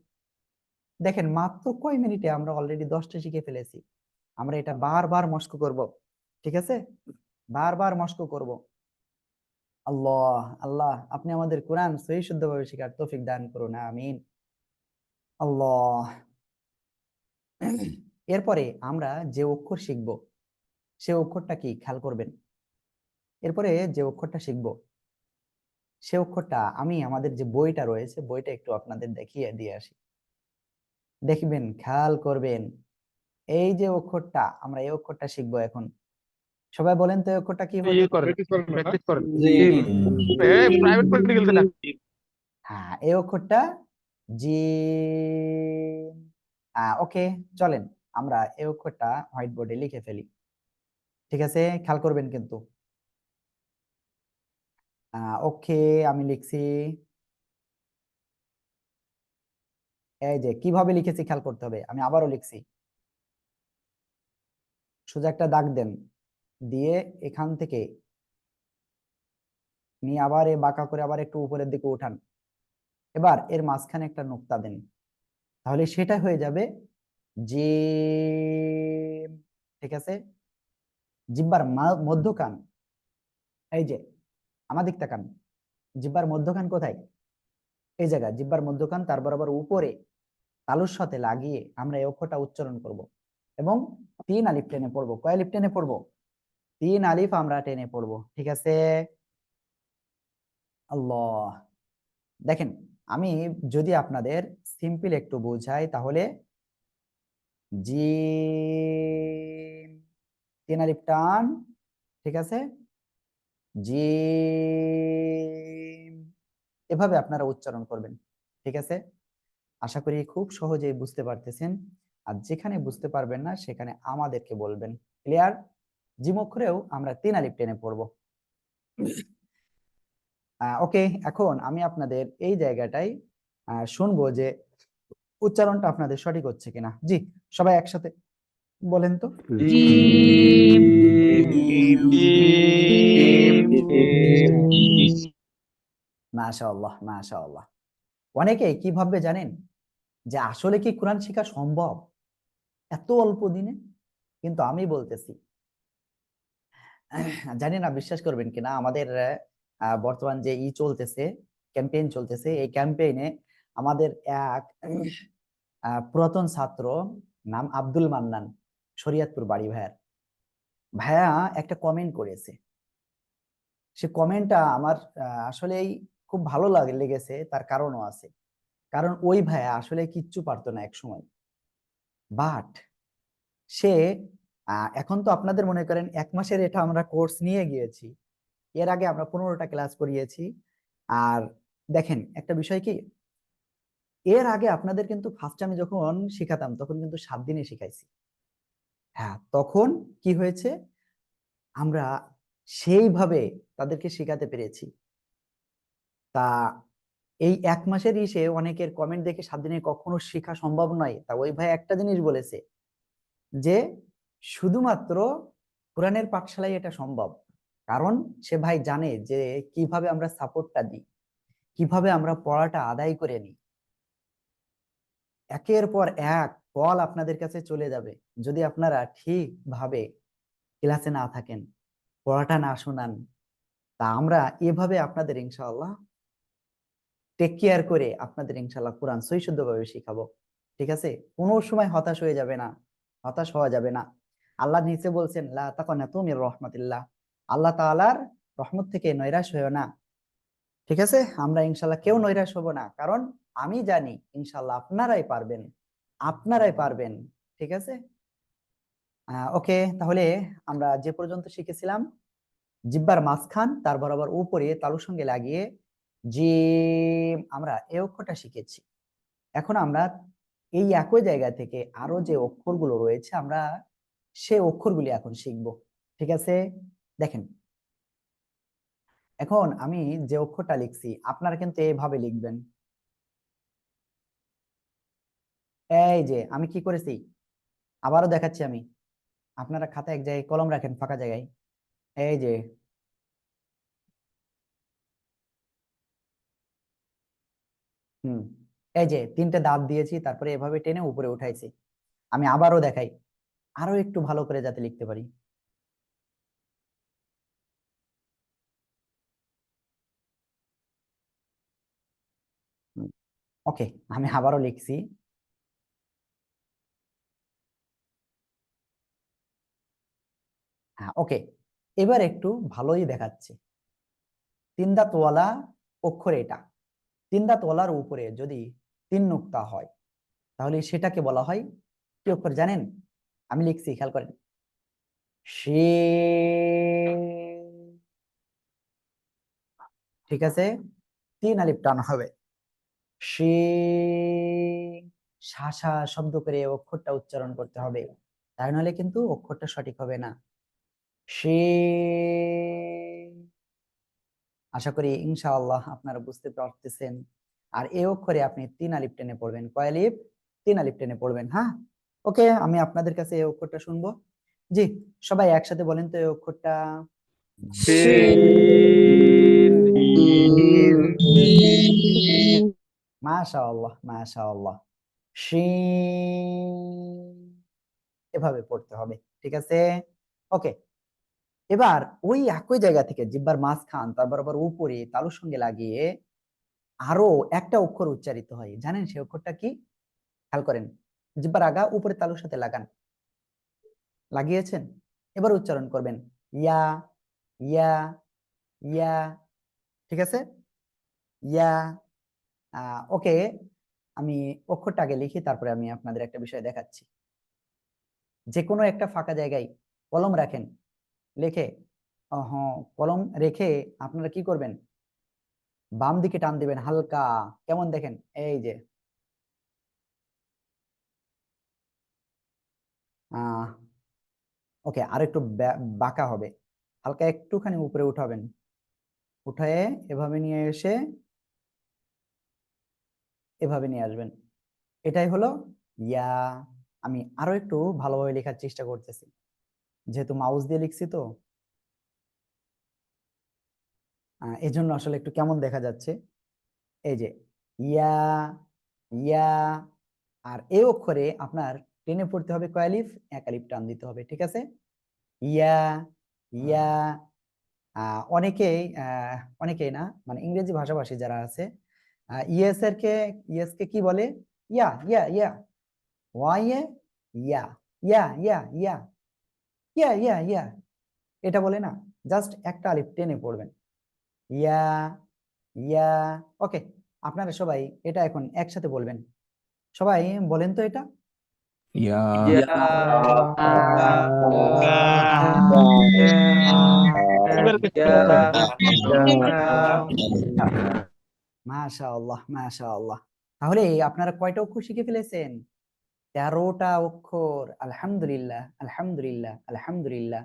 দেখেন মাত্র কয় মিনিটে আমরা অলরেডি 10টা শিখে ফেলেছি। আমরা এটা বারবার মস্ক করব, ঠিক আছে? বারবার মস্ক করব। আল্লাহ আল্লাহ, আপনি আমাদের কোরআন সহি শুদ্ধভাবে শেখার তৌফিক দান করুন, আমিন। আল্লাহ। এরপরে আমরা যে অক্ষর শিখব সে অক্ষরটা কি খেয়াল করবেন। এরপরে যে অক্ষরটা শিখব সে অক্ষরটা আমি আমাদের যে বইটা রয়েছে বইটা একটু আপনাদের দেখিয়ে দিয়ে আসি, দেখবেন খেয়াল করবেন। এই যে অক্ষরটা, আমরা এই অক্ষরটা শিখবো এখন। সবাই বলেন তো এই অক্ষরটা কি হতে পারে? প্র্যাকটিস করেন। প্রাইভেট পড়তে গেলতে না। হ্যাঁ, এই অক্ষরটা জিম। ওকে, চলেন আমরা এই অক্ষরটা হোয়াইট বোর্ডে লিখে ফেলি, ঠিক আছে? খেয়াল করবেন কিন্তু। ওকে, আমি লিখছি। এই যে কিভাবে লিখেছি খেয়াল করতে হবে, আমি আবারও লিখছি। সোজা একটা দাগ দেন, দিয়ে এখান থেকে নিয়ে আবার এই বাঁকা করে আবার একটু উপরের দিকে উঠান। এবার এর মাঝখানে একটা নোক্তা দেন, তাহলে সেটা হয়ে যাবে জিম, ঠিক আছে? জিহ্বার মধ্যখান, এই যে আমার দিক তাকান, জিহ্বার মধ্যখান কোথায়? এই জায়গা জিহ্বার মধ্যখান, তার বরাবর উপরে তালুর সাথে লাগিয়ে আমরা এই অক্ষরটা উচ্চারণ করব এবং তিন আলিফ টেনে পড়বো। কয় আলিফ টেনে পড়বো? তিন আলিফ আমরা টেনে পড়বো, ঠিক আছে? আল্লাহ। দেখেন আমি যদি আপনাদের সিম্পল একটু বোঝাই তাহলে জিম, তিন আলিফ টান, ঠিক আছে, জিম, এভাবে আপনারা উচ্চারণ করবেন। ঠিক আছে, আশা করি খুব সহজেই বুঝতে পারতেছেন। আর যেখানে বুঝতে পারবেন না সেখানে আমাদেরকে বলবেন। ক্লিয়ার? জিম অক্ষরেও আমরা 3 আলিফ টেনে পড়বো। ওকে, এখন আমি আপনাদের এই জায়গাটাই শুনবো যে উচ্চারণটা আপনাদের সঠিক হচ্ছে কিনা। জি, সবাই একসাথে বলেন তো। মাশাআল্লাহ, মাশাআল্লাহ। অনেকে কি ভাববে জানেন, যে আসলে কি কোরআন শেখা সম্ভব এত অল্প দিনে? কিন্তু আমি বলতেছি, জানি না বিশ্বাস করবেন কিনা, আমাদের বর্তমান যে চলতেছে, ক্যাম্পেইন চলতেছে, এই ক্যাম্পেইনে আমাদের এক পুরাতন ছাত্র, নাম আব্দুল মান্নান, শরীয়তপুর বাড়ি, ভাইয়া একটা কমেন্ট করেছে। সে কমেন্টটা আমার আসলেই খুব ভালো লেগেছে। তার কারণও আছে, কারণ ওই ভাইয়া আসলে কিচ্ছু পারতো না এক সময়, বাট সে এখন তো আপনাদের মনে করেন 1 মাসের এটা আমরা কোর্স নিয়ে গিয়েছি, এর আগে আমরা 15টা ক্লাস করিয়েছি। আর দেখেন একটা বিষয় কি, এর আগে আপনাদের কিন্তু ফার্স্ট আমি যখন শিখাতাম তখন কিন্তু 7 দিনে শিখাইছি। হ্যাঁ, তখন কি হয়েছে, আমরা সেইভাবে তাদেরকে শেখাতে পেরেছি। তা এই 1 মাসের ইসে অনেকের কমেন্ট দেখে 7 দিনে কখনো শেখা সম্ভব নয়। তা ওই ভাই একটা জিনিস বলেছে, যে শুধুমাত্র কোরআনের পাঠশালায় এটা সম্ভব। কারণ সে ভাই জানে যে কিভাবে আমরা সাপোর্টটা দিই, কিভাবে আমরা পড়াটা আদায় করে নিই। একের পর এক কল আপনাদের কাছে চলে যাবে যদি আপনারা ঠিকভাবে ক্লাসে না থাকেন, পড়াটা না শোনান। তা আমরা এভাবে আপনাদের ইনশাআল্লাহ টেক কেয়ার করে আপনাদের ইনশাআল্লাহ কোরআন সহিশুদ্ধভাবে শিখাবো। ঠিক আছে, কোনো সময় হতাশ হয়ে যাবে না, হতাশ হওয়া যাবে না। আল্লাহ নিচে বলছেন, লা তাকুনাতু মির রাহমাতিল্লাহ, আল্লাহ তাআলার রহমত থেকে নৈরাশ হয়েও না। ঠিক আছে, আমরা ইনশাআল্লাহ কেউ নৈরাশ হব না, কারণ আমি জানি ইনশাআল্লাহ আপনারাই পারবেন, আপনারাই পারবেন। ঠিক আছে, ওকে, তাহলে আমরা যে পর্যন্ত শিখেছিলাম, জিহ্বার মাঝখান তার বরাবর উপরে তালুর সঙ্গে লাগিয়ে যে আমরা এই অক্ষরটা শিখেছি। এখন আমরা এই একই জায়গা থেকে আরো যে অক্ষরগুলো রয়েছে আমরা সেই অক্ষরগুলি এখন শিখব। ঠিক আছে, দেখেন এখন আমি যে অক্ষরটা লিখছি আপনারা কিন্তু এইভাবে লিখবেন। এই যে আমি কি করেছি, আবারও দেখাচ্ছি আমি, আপনারা খাতা এক জায়গায়, কলম রাখেন ফাঁকা জায়গায়। এই যে হুম, এই যে 3টে দাঁত দিয়েছি, তারপরে এভাবে টেনে উপরে উঠাইছি। আমি আবারও দেখাই, আরো একটু ভালো করে যাতে লিখতে পারি। ওকে, আমি আবারও লিখছি। হ্যাঁ, ওকে, এবার একটু ভালোই দেখাচ্ছে। 3 দাঁতওয়ালা অক্ষর এটা, 3 দাঁতওয়ালার উপরে যদি 3 নুক্তা হয় তাহলে সেটাকে বলা হয় কি অক্ষর জানেন? আমি লিখছি, খেয়াল করেন, শিন। ঠিক আছে, 3 আলিফ টান হবে, শিন। শাসা শব্দ করে অক্ষরটা উচ্চারণ করতে হবে, তাই নাহলে কিন্তু অক্ষরটা সঠিক হবে না। শিন। আশা করি ইনশাআল্লাহ আপনারা বুঝতে পারতেছেন। আর এই অক্ষরে আপনি 3 আলিফ টেনে পড়বেন। কয় আলিফ? 3 আলিফ টেনে পড়বেন। হ্যাঁ, ওকে, আমি আপনাদের কাছে এই অক্ষরটা শুনবো। জি, সবাই একসাথে বলেন তো এই অক্ষরটা। মাশাআল্লাহ, মাশাআল্লাহ। শিন, এভাবে পড়তে হবে। ঠিক আছে, ওকে, এবার ওই একই জায়গা থেকে জিহ্বার মাঝখান তার বরাবর উপরে তালুর সঙ্গে লাগিয়ে আরো একটা অক্ষর উচ্চারিত হয়, জানেন সেই অক্ষরটা কি? খেয়াল করেন, জিহ্বার আগা উপরে তালুর সাথে লাগান, লাগিয়েছেন, এবার উচ্চারণ করবেন, ইয়া, ইয়া, ইয়া। ঠিক আছে, ইয়া। ওকে, আমি অক্ষরটা আগে লিখি, তারপরে আমি আপনাদের একটা বিষয় দেখাচ্ছি। যে কোনো একটা ফাঁকা জায়গায় কলম রাখেন, লিখে কলম রেখে আপনারা কি করবেন, বাম দিকে টান দিবেন হালকা, কেমন দেখেন, এই যে ওকে, আর একটু বাঁকা হবে, হালকা একটুখানি উপরে উঠাবেন, উঠায়ে এভাবে নিয়ে এসে এভাবে নিয়ে আসবেন, এটাই হলো ইয়া। আমি আরো একটু ভালোভাবে লেখার চেষ্টা করতেছি, যেহেতু মাউস দিয়ে লিখছি তো এই জন্য আসলে একটু কেমন দেখা যাচ্ছে। এই যে ইয়া, ইয়া, আর এ অক্ষরে আপনার টেনে পড়তে হবে কয় আলিফ, এক আলিফ টান দিতে হবে, ঠিক আছে। ইয়া, ইয়া। অনেকেই অনেকেই না, মানে ইংরেজি ভাষাভাষী যারা আছে, ইয়েস এর কে, ইয়েস কে কি বলে, ইয়া, ইয়া, ইয়া, ওয়াই এ, ইয়া, ইয়া, ইয়া, ইয়া, ইয়া, ইয়া, ইয়া, এটা বলে না, জাস্ট একটা আলিফ টেনে পড়বেন, ইয়া, ইয়া। ওকে, আপনারা সবাই এটা এখন একসাথে বলবেন, সবাই বলেন তো এটা। ইয়া মাশাআল্লাহ, মাশাআল্লাহ। তাহলে আপনারা কয়টা অক্ষর শিখে ফেলেছেন? 13টা অক্ষর। আলহামদুলিল্লাহ, আলহামদুলিল্লাহ, আলহামদুলিল্লাহ।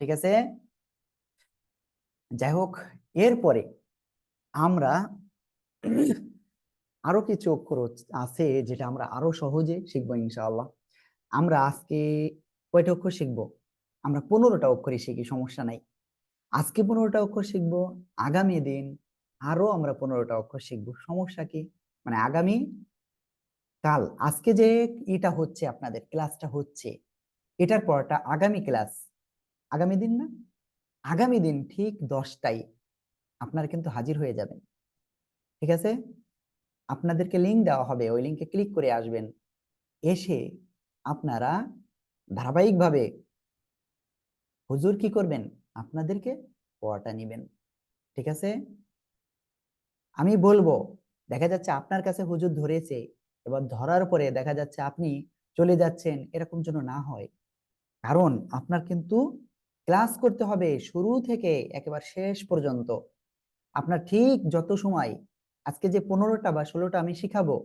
ঠিক আছে, যাই হোক, এরপরে আমরা আরো কিছু অক্ষর আছে যেটা আমরা আরো সহজে শিখবো ইনশাআল্লাহ। আমরা আজকে কয়টা অক্ষর শিখবো? আমরা 15টা অক্ষরই শিখি, সমস্যা নাই। আজকে 15টা অক্ষর শিখবো, আগামী দিন আরো আমরা 15টা অক্ষর শিখবো, সমস্যা কি? মানে আগামী কাল, আজকে যে এটা হচ্ছে আপনাদের ক্লাসটা হচ্ছে, এটার পরটা আগামী ক্লাস, আগামী দিন না, আগামী দিন ঠিক 10টায় আপনারা কিন্তু হাজির হয়ে যাবেন, ঠিক আছে। আপনাদেরকে লিংক দেওয়া হবে, ওই লিংকে ক্লিক করে আসবেন, এসে আপনারা ধারাবাহিকভাবে হুজুর কি করবেন, আপনাদেরকে পড়াটা নিবেন, ঠিক আছে। আমি বলবো, দেখা যাচ্ছে আপনার কাছে হুজুর ধরেছে, এবার ধরার পরে দেখা যাচ্ছে আপনি চলে যাচ্ছেন, এরকম যেন না হয়। কারণ আপনার কিন্তু ক্লাস করতে হবে শুরু থেকে একেবারে শেষ পর্যন্ত। আপনার ঠিক যত সময়, আজকে যে 15টা বা 16টা আমি শিখাবো,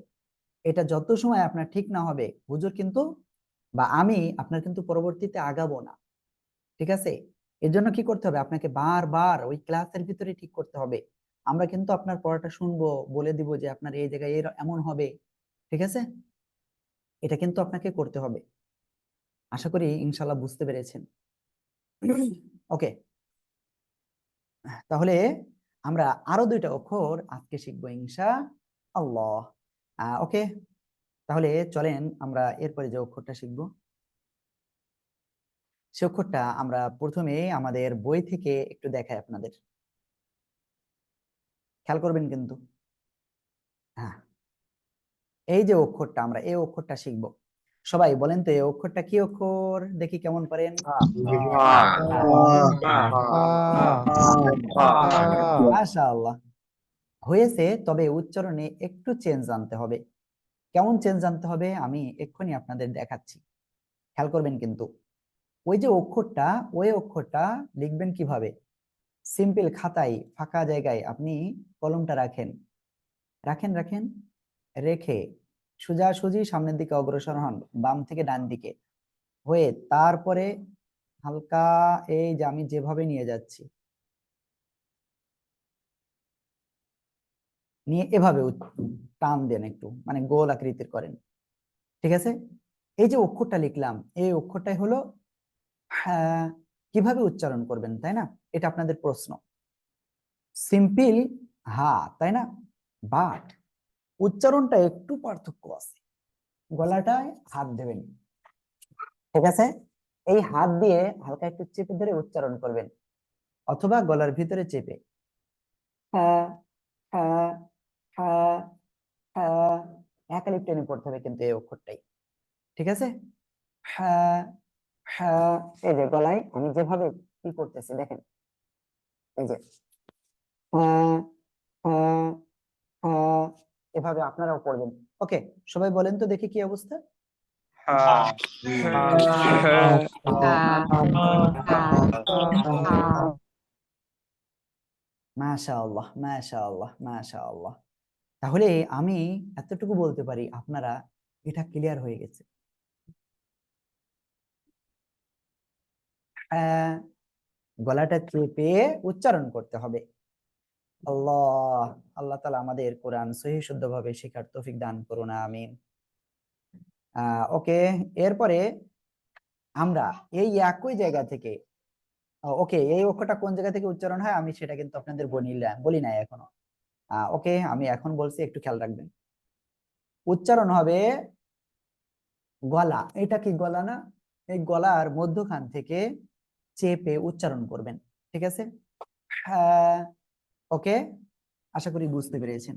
এটা যত সময় আপনার ঠিক না হবে, হুজুর কিন্তু বা আমি আপনার কিন্তু পরবর্তীতে আগাবো না, ঠিক আছে। এর জন্য কি করতে হবে, আপনাকে বারবার ওই ক্লাসের ভিতরে ঠিক করতে হবে। আমরা কিন্তু আপনার পড়াটা শুনবো, বলে দিব যে আপনার এই জায়গায় এমন হবে, ঠিক আছে। এটা কিন্তু আপনাকে করতে হবে। আশা করি ইনশাল্লাহ বুঝতে পেরেছেন। ওকে, তাহলে আমরা আরো 2টা অক্ষর আজকে শিখবো ইনশা আল্লাহ। ওকে, তাহলে চলেন আমরা এরপরে যে অক্ষরটা শিখবো, সে অক্ষরটা আমরা প্রথমে আমাদের বই থেকে একটু দেখাই আপনাদের, খেয়াল করবেন কিন্তু। হ্যাঁ, এই যে অক্ষরটা, আমরা এই অক্ষরটা শিখবো, সবাই বলেন তো এই অক্ষরটা কি অক্ষর, দেখি কেমন পারেন। মাশাআল্লাহ, হয়েছে, তবে উচ্চারণে একটু চেঞ্জ আনতে হবে। কেমন চেঞ্জ আনতে হবে আমি এক্ষুনি আপনাদের দেখাচ্ছি, খেয়াল করবেন কিন্তু। ওই যে অক্ষরটা, ওই অক্ষরটা লিখবেন কিভাবে, সিম্পল খাতায় ফাঁকা জায়গায় আপনি কলমটা রাখেন, রাখেন, রাখেন, রেখে সোজাসুজি সামনের দিকে অগ্রসর হন, বাম থেকে ডান দিকে হয়ে, তারপরে হালকা এই যে আমি যেভাবে নিয়ে যাচ্ছি, নিয়ে এভাবে টান দেন একটু, মানে গোল আকৃতির করেন, ঠিক আছে। এই যে অক্ষরটা লিখলাম, এই অক্ষরটাই হলো হ্যাঁ, কিভাবে উচ্চারণ করবেন, তাই না? এটা আপনাদের প্রশ্ন। সিম্পল হা, তাই না? বাট উচ্চারণটা একটু পার্থক্য আছে। গলাটায় হাত দেবেন, ঠিক আছে। এই হাত দিয়ে হালকা একটু চেপে ধরে উচ্চারণ করবেন, অথবা গলার ভিতরে চেপে হ্যাঁ, হ্যাঁ, হ্যাঁ, হ্যাঁ, একালিপ টেনে পড়তে হবে কিন্তু এই অক্ষরটাই, ঠিক আছে। হ্যাঁ, হ্যাঁ, এই যে গলায় আমি যেভাবে কি করতেছি দেখেন, এই যে হ্যাঁ, হ্যাঁ, হ্যাঁ, এভাবে আপনারাও পড়বেন। ওকে, সবাই বলেন তো দেখি কি অবস্থা। মাশাআল্লাহ, মাশাআল্লাহ, মাশাআল্লাহ। তাহলে আমি এতটুকু বলতে পারি আপনারা এটা ক্লিয়ার হয়ে গেছে। হ্যাঁ, গলাটা চেপে উচ্চারণ করতে হবে। আল্লাহ, আল্লাহ তাআলা আমাদের কোরআন সহিহ শুদ্ধভাবে শেখার তৌফিক দান করুন, আমিন। ওকে, এরপরে আমরা এই একই জায়গা থেকে ওকে, এই অক্ষরটা কোন জায়গা থেকে উচ্চারণ হয় আমি সেটা কিন্তু আপনাদের বলি নাই এখনো। ওকে, আমি এখন বলছি, একটু খেয়াল রাখবেন। উচ্চারণ হবে গলা। এটা কি গলা না? এই গলার মধ্যখান থেকে চেপে উচ্চারণ করবেন, ঠিক আছে? হ্যাঁ, ওকে, আশা করি বুঝতে পেরেছেন।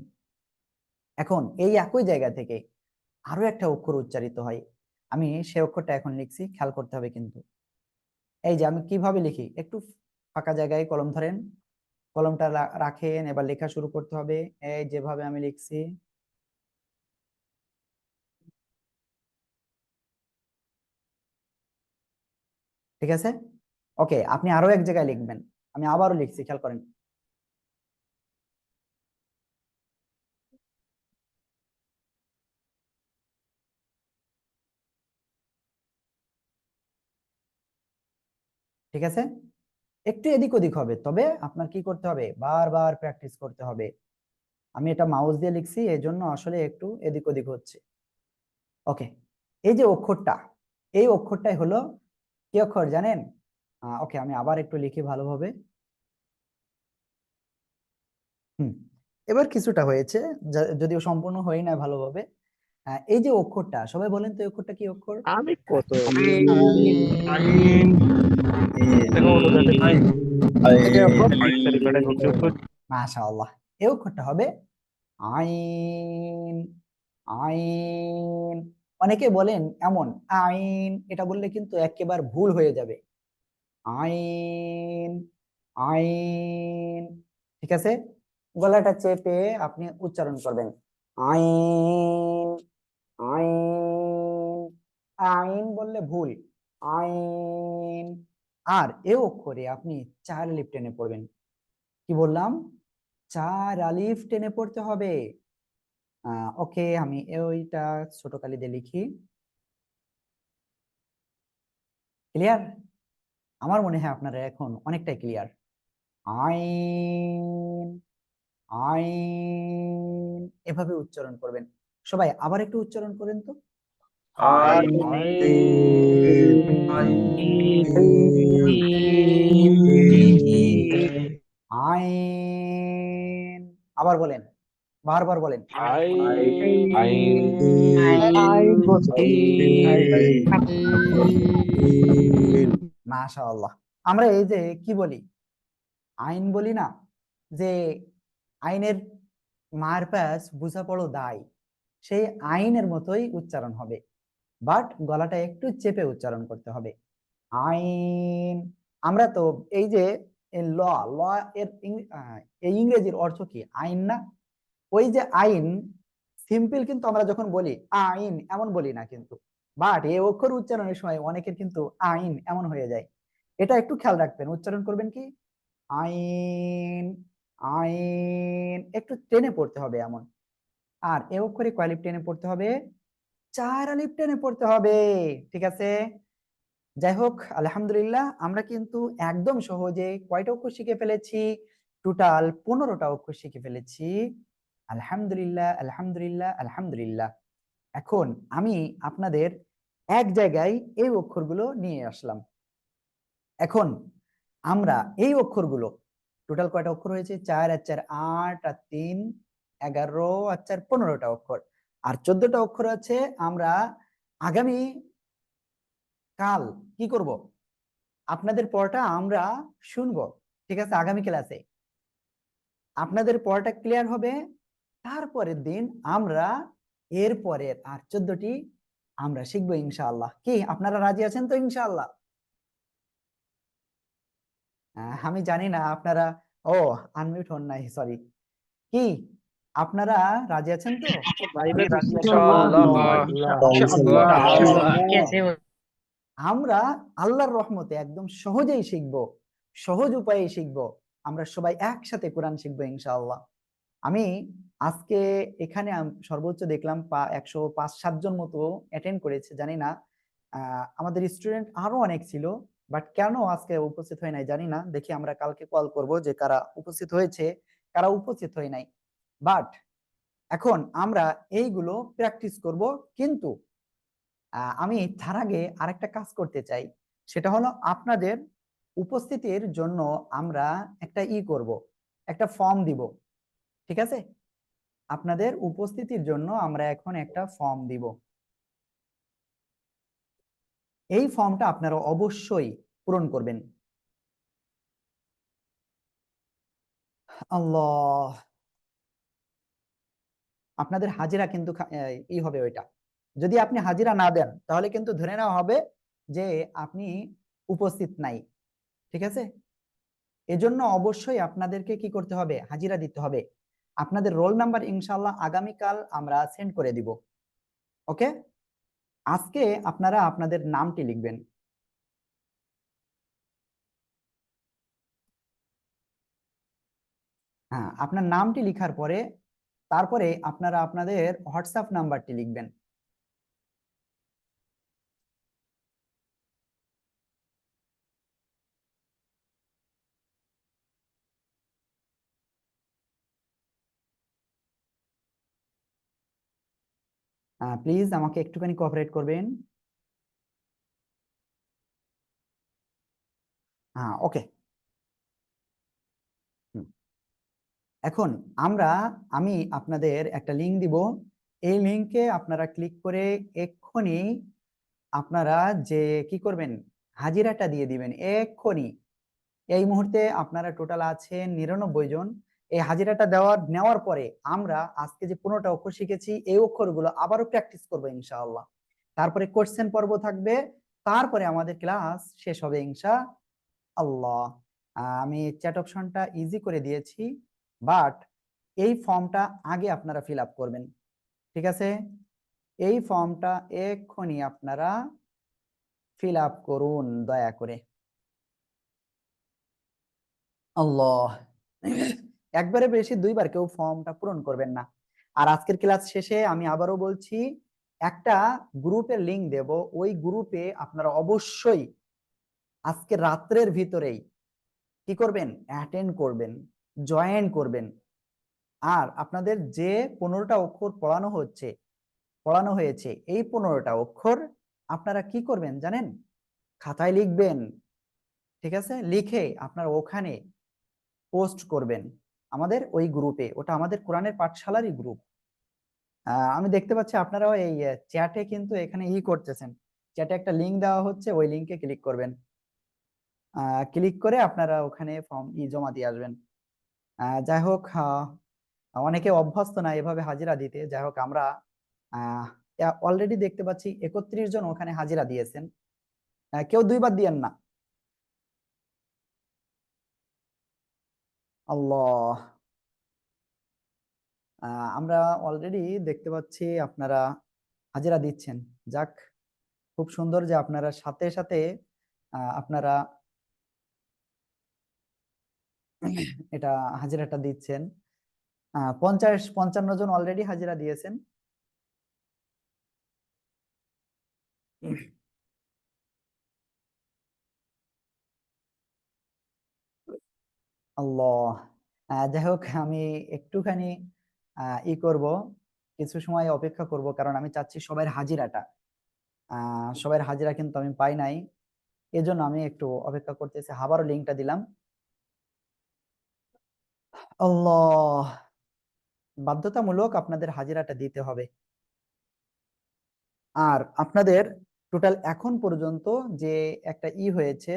এখন এই একই জায়গা থেকে আরো একটা অক্ষর উচ্চারিত হয়, আমি সে অক্ষরটা এখন লিখছি, খেয়াল করতে হবে কিন্তু। এই যে আমি কিভাবে লিখি, একটু ফাঁকা জায়গায় কলম ধরেন, কলমটা রাখেন, এবার লেখা শুরু করতে হবে। এই যেভাবে আমি লিখছি, ঠিক আছে? ওকে, আপনি আরো এক জায়গায় লিখবেন, আমি আবারও লিখছি, খেয়াল করেন। ঠিক আছে, একটু এদিক ওদিক হবে, তবে আপনার কি করতে হবে, বারবার প্র্যাকটিস করতে হবে। আমি এটা মাউস দিয়ে লিখছি, এই জন্য আসলে একটু এদিক ওদিক হচ্ছে। ওকে, এই যে অক্ষরটা, এই অক্ষরটাই হলো কি অক্ষর জানেন? ওকে, আমি আবার একটু লিখি ভালোভাবে। হুম, এবার কিছুটা হয়েছে, যদিও সম্পূর্ণ হয় না ভালোভাবে। এই যে অক্ষরটা, সবাই বলেন তো এই অক্ষরটা কি অক্ষর? আমি কত আইন দেখো বলো দেখে ভাই, এটার অক্ষর পেটে ঢুকছে উত্তর। মাশাআল্লাহ, এই অক্ষরটা হবে আইন। আইন, অনেকে বলেন এমন আইন, এটা বললে কিন্তু একেবারে ভুল হয়ে যাবে। আইন, আইন, ঠিক আছে? গলাটা চেপে আপনি উচ্চারণ করবেন, আইন, আইন। আইন বললে ভুল, আইন। আর এ অক্ষরে আপনি 4 আলিফ টেনে পড়বেন। কি বললাম? 4 আলিফ টেনে পড়তে হবে। ওকে, আমি ওইটা ছোট কালি দিয়ে লিখি। ক্লিয়ার? আমার মনে হয় আপনারা এখন অনেকটাই ক্লিয়ার। আইন, আইন, এভাবে উচ্চারণ করবেন। সবাই আবার একটু উচ্চারণ করেন তো। আইন আইন, আবার বলেন, বারবার বলেন। মাশাআল্লাহ, আমরা এই যে কি বলি, আইন বলি না, যে আইনের মার প্যাচ বুঝা পড়ো দায়, সেই আইনের মতোই উচ্চারণ হবে, বাট গলাটা একটু চেপে উচ্চারণ করতে হবে। আইন। আমরা তো এই যে ল, ল এর এই ইংরেজির অর্থ কি? আইন না? ওই যে আইন, সিম্পল কিন্তু আমরা যখন বলি আইন এমন বলি না কিন্তু, বাট এই অক্ষর উচ্চারণের সময় অনেকের কিন্তু আইন এমন হয়ে যায়। এটা একটু খেয়াল রাখবেন, উচ্চারণ করবেন কি আইন, আইন, একটু টেনে পড়তে হবে এমন। আর এ অক্ষরে কয় আলিফ টেনে পড়তে হবে? 4 আলিফ টেনে পড়তে হবে, ঠিক আছে? যাই হোক, আলহামদুলিল্লাহ, আমরা কিন্তু একদম সহজে কয়টা অক্ষর শিখে ফেলেছি? টোটাল 15টা অক্ষর শিখে ফেলেছি। আলহামদুলিল্লাহ, আলহামদুলিল্লাহ, আলহামদুলিল্লাহ। এখন আমি আপনাদের এক জায়গায় এই অক্ষরগুলো নিয়ে আসলাম। এখন আমরা এই অক্ষরগুলো, টোটাল কয়টা অক্ষর হয়েছে? 4 আর 4 8, আর 3 11, আর 4 15টা অক্ষর, আর 14টা অক্ষর আছে। আমরা আগামী কাল কি করব? আপনাদের পড়াটা আমরা শুনবো, ঠিক আছে? আগামী ক্লাসে আপনাদের পড়াটা ক্লিয়ার হবে, তারপরের দিন আমরা এর পরের আর 14টি আমরা শিখবো ইনশাআল্লাহ। কি আপনারা রাজি আছেন তো ইনশাআল্লাহ? আমি জানি না আপনারা, ও আনমিউট হন নাই, সরি। কি আপনারা রাজি আছেন তো? ইনশাআল্লাহ, ইনশাআল্লাহ। আমরা আল্লাহর রহমতে একদম সহজেই শিখব, সহজ উপায়ে শিখব। আমরা সবাই একসাথে কোরআন শিখবো ইনশাআল্লাহ। আমি আজকে এখানে সর্বোচ্চ দেখলাম 105-107 জন মতো অ্যাটেন্ড করেছে, জানি না আমাদের স্টুডেন্ট আরো অনেক ছিল, বাট কেন আজকে উপস্থিত হয় নাই জানি না। দেখি আমরা কালকে কল করব যে কারা উপস্থিত হয়েছে কারা উপস্থিত হয় নাই। বাট এখন আমরা এইগুলো প্র্যাকটিস করব, কিন্তু আমি তার আগে আরেকটা কাজ করতে চাই, সেটা হলো আপনাদের উপস্থিতির জন্য আমরা একটা করব, একটা ফর্ম দিব। ঠিক আছে, আপনাদের উপস্থিতির জন্য আমরা এখন একটা ফর্ম দিব। এই ফর্মটা আপনারা অবশ্যই পূরণ করবেন। আল্লাহ, আপনাদের হাজিরা কিন্তু হবে ওইটা। যদি আপনি হাজিরা না দেন তাহলে কিন্তু ধরে নেওয়া হবে যে আপনি উপস্থিত নাই। ঠিক আছে, এজন্য অবশ্যই আপনাদেরকে কি করতে হবে, হাজিরা দিতে হবে। আপনাদের রোল নাম্বার ইনশাআল্লাহ আগামীকাল আমরা সেন্ড করে দিব। ওকে, আজকে আপনারা আপনাদের নামটি লিখবেন। হ্যাঁ, আপনার নামটি লিখার পরে তারপরে আপনারা আপনাদের হোয়াটসঅ্যাপ নাম্বারটি লিখবেন। প্লিজ আমাকে একটুখানি কোঅপারেট করবেন। হ্যাঁ, ওকে। এখন আমি আপনাদের একটা লিংক দিব। এই লিংকে আপনারা ক্লিক করে এক্ষুনি আপনারা যে কি করবেন, হাজিরাটা দিয়ে দিবেন এক্ষুনি। এই মুহূর্তে আপনারা টোটাল আছেন 99 জন। এই হাজিরাটা নেওয়ার পরে আমরা আজকে যে 15টা অক্ষর শিখেছি এই অক্ষরগুলো আবারও প্র্যাকটিস করবো ইনশাআল্লাহ। তারপরে কোশ্চেন পর্ব থাকবে, তারপরে আমাদের ক্লাস শেষ হবে ইনশাআল্লাহ। আমি চ্যাট অপশনটা ইজি করে দিয়েছি, বাট এই ফর্মটা আগে আপনারা ফিল আপ করবেন। ঠিক আছে, এই ফর্মটা এক্ষুনি আপনারা ফিল আপ করুন দয়া করে। আল্লাহ, একবারে বেশি দুইবার কেউ ফর্মটা পূরণ করবেন না। আর আজকের ক্লাস শেষে আমি আবারও বলছি, একটা গ্রুপের লিংক দেব, ওই গ্রুপে আপনারা অবশ্যই আজকে রাত্রের ভিতরেই কি করবেন, অ্যাটেন্ড করবেন, জয়েন করবেন। আর আপনাদের যে 15টা অক্ষর পড়ানো হয়েছে এই 15টা অক্ষর আপনারা কি করবেন জানেন, খাতায় লিখবেন। ঠিক আছে, লিখে আপনারা ওখানে পোস্ট করবেন আমাদের ওই গ্রুপে। ওটা আমাদের কোরআনের পাঠশালারই গ্রুপ। আমি দেখতে পাচ্ছি আপনারাও এই চ্যাটে কিন্তু এখানে করতেছেন। চ্যাটে একটা লিংক দেওয়া হচ্ছে, ওই লিংকে ক্লিক করবেন। ক্লিক করে আপনারা ওখানে ফর্ম জমা দিয়ে আসবেন। যাই হোক, অনেকে অভ্যস্ত না এভাবে হাজিরা দিতে। যাই হোক, আমরা অলরেডি দেখতে পাচ্ছি 31 জন ওখানে হাজিরা দিয়েছেন। কেউ দুইবার দিয়েন না। আল্লাহ, আমরা অলরেডি দেখতে পাচ্ছি আপনারা হাজিরা দিচ্ছেন। যাক, খুব সুন্দর যে আপনারা সাথে সাথে আপনারা এটা হাজিরাটা দিচ্ছেন। 50-55 জন অলরেডি হাজিরা দিয়েছেন। আল্লাহ, যাই হোক, আমি একটুখানি করব, কিছু সময় অপেক্ষা করব, কারণ আমি চাচ্ছি সবার হাজিরা কিন্তু আমি পাই নাই। এজন্য আমি একটু অপেক্ষা করতেছি। আবারও লিঙ্কটা দিলাম। আল্লাহ, বাধ্যতামূলক আপনাদের হাজিরাটা দিতে হবে। আর আপনাদের টোটাল এখন পর্যন্ত যে একটা হয়েছে,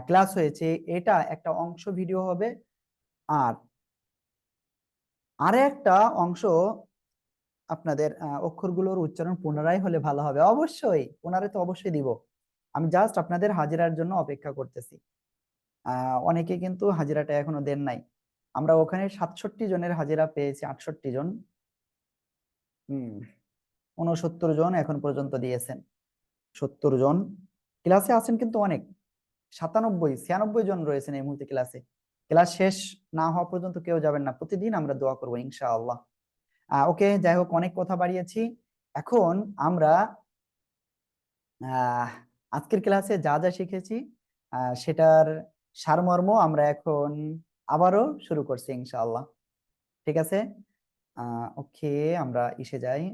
ক্লাস হয়েছে, এটা একটা অংশ ভিডিও হবে। আর আরেকটা অংশ আপনাদের অক্ষরগুলোর উচ্চারণ পুনরায় হলে ভালো হবে। অবশ্যই পুনরায় তো অবশ্যই দিব। আমি জাস্ট আপনাদের হাজিরার জন্য অপেক্ষা করতেছি। অনেকে কিন্তু হাজিরাটা এখনো দেন নাই। আমরা ওখানে 67 জনের হাজিরা পেয়েছি, 68 জন, 69 জন এখন পর্যন্ত দিয়েছেন। 70 জন ক্লাসে আছেন কিন্তু অনেক, 97-96 জন রয়েছেন এই মুহূর্তে ক্লাসে। ক্লাস শেষ না হওয়া পর্যন্ত কেউ যাবেন না, প্রতিদিন আমরা দোয়া করবো ইনশাআল্লাহ। ওকে, যাই হোক, অনেক কথা বাড়িয়েছি। এখন আমরা আহ আজকের ক্লাসে যা যা শিখেছি সেটার সারমর্ম আমরা এখন আবারও শুরু করছি ইনশাআল্লাহ। ঠিক আছে, ওকে, আমরা এসে যাই।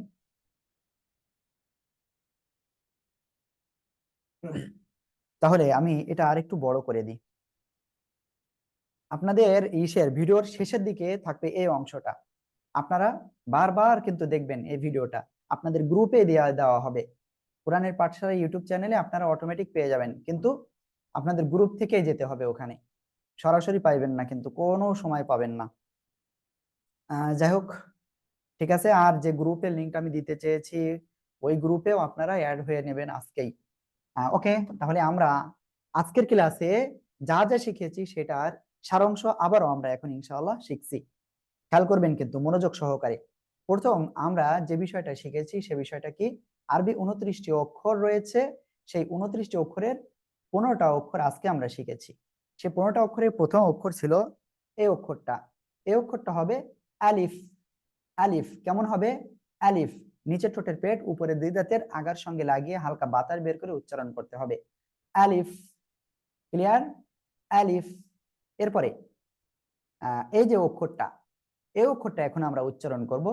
তাহলে আমি এটা আরেকটু বড় করে দিই। আপনাদের ভিডিওর শেষের দিকে থাকবে এই অংশটা, আপনারা বারবার কিন্তু দেখবেন এই ভিডিওটা, আপনাদের গ্রুপে দেওয়া দেওয়া হবে। কোরআনের পাঠশালা ইউটিউব চ্যানেলে আপনারা অটোমেটিক পেয়ে যাবেন, কিন্তু আপনাদের গ্রুপ থেকেই যেতে হবে ওখানে, সরাসরি পাইবেন না, কিন্তু কোনো সময় পাবেন না। যাই হোক, ঠিক আছে। আর যে গ্রুপের লিঙ্কটা আমি দিতে চেয়েছি, ওই গ্রুপেও আপনারা অ্যাড হয়ে নেবেন আজকেই। ওকে, তাহলে আমরা আজকের ক্লাসে যা যা শিখেছি সেটার সারাংশ আবারও আমরা এখন ইনশাআল্লাহ শিখছি। খেয়াল করবেন কিন্তু মনোযোগ সহকারে। প্রথম আমরা যে বিষয়টা শিখেছি সে বিষয়টা কি, আরবি 29টি অক্ষর রয়েছে, সেই 29টি অক্ষরের 15টা অক্ষর আজকে আমরা শিখেছি। সেই 15টা অক্ষরের প্রথম অক্ষর ছিল এই অক্ষরটা। এই অক্ষরটা হবে আলিফ। আলিফ কেমন হবে? আলিফ, নিচের ঠোঁটের পেট উপরে দুই দাঁতের আগার সঙ্গে লাগিয়ে হালকা বাতাস বের করে উচ্চারণ করতে হবে। আলিফ, ক্লিয়ার? আলিফ। এরপরে এই যে অক্ষরটা, এই অক্ষরটা এখন আমরা উচ্চারণ করব।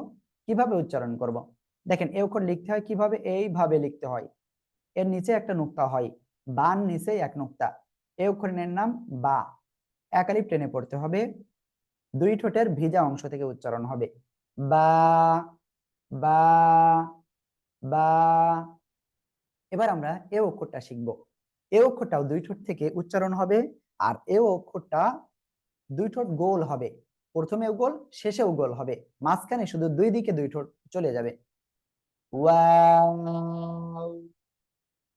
কিভাবে উচ্চারণ করব? দেখেন, এই অক্ষর লিখতে হয় কিভাবে, এইভাবে লিখতে হয়। এর নিচে একটা নুক্তা হয়, বান নিচে এক নুক্তা। এই অক্ষরের নাম বা। এক আলিফ টেনে পড়তে হবে, দুই ঠোঁটের ভিজা অংশ থেকে উচ্চারণ হবে। বা, বা, বা। এবার আমরা এ অক্ষরটা শিখব। এ অক্ষরটাও দুই ঠোঁট থেকে উচ্চারণ হবে, আর এ অক্ষরটা দুই ঠোঁট গোল হবে, প্রথমেও গোল শেষেও গোল হবে, মাঝখানে শুধু দুই দিকে দুই ঠোঁট চলে যাবে। Wow,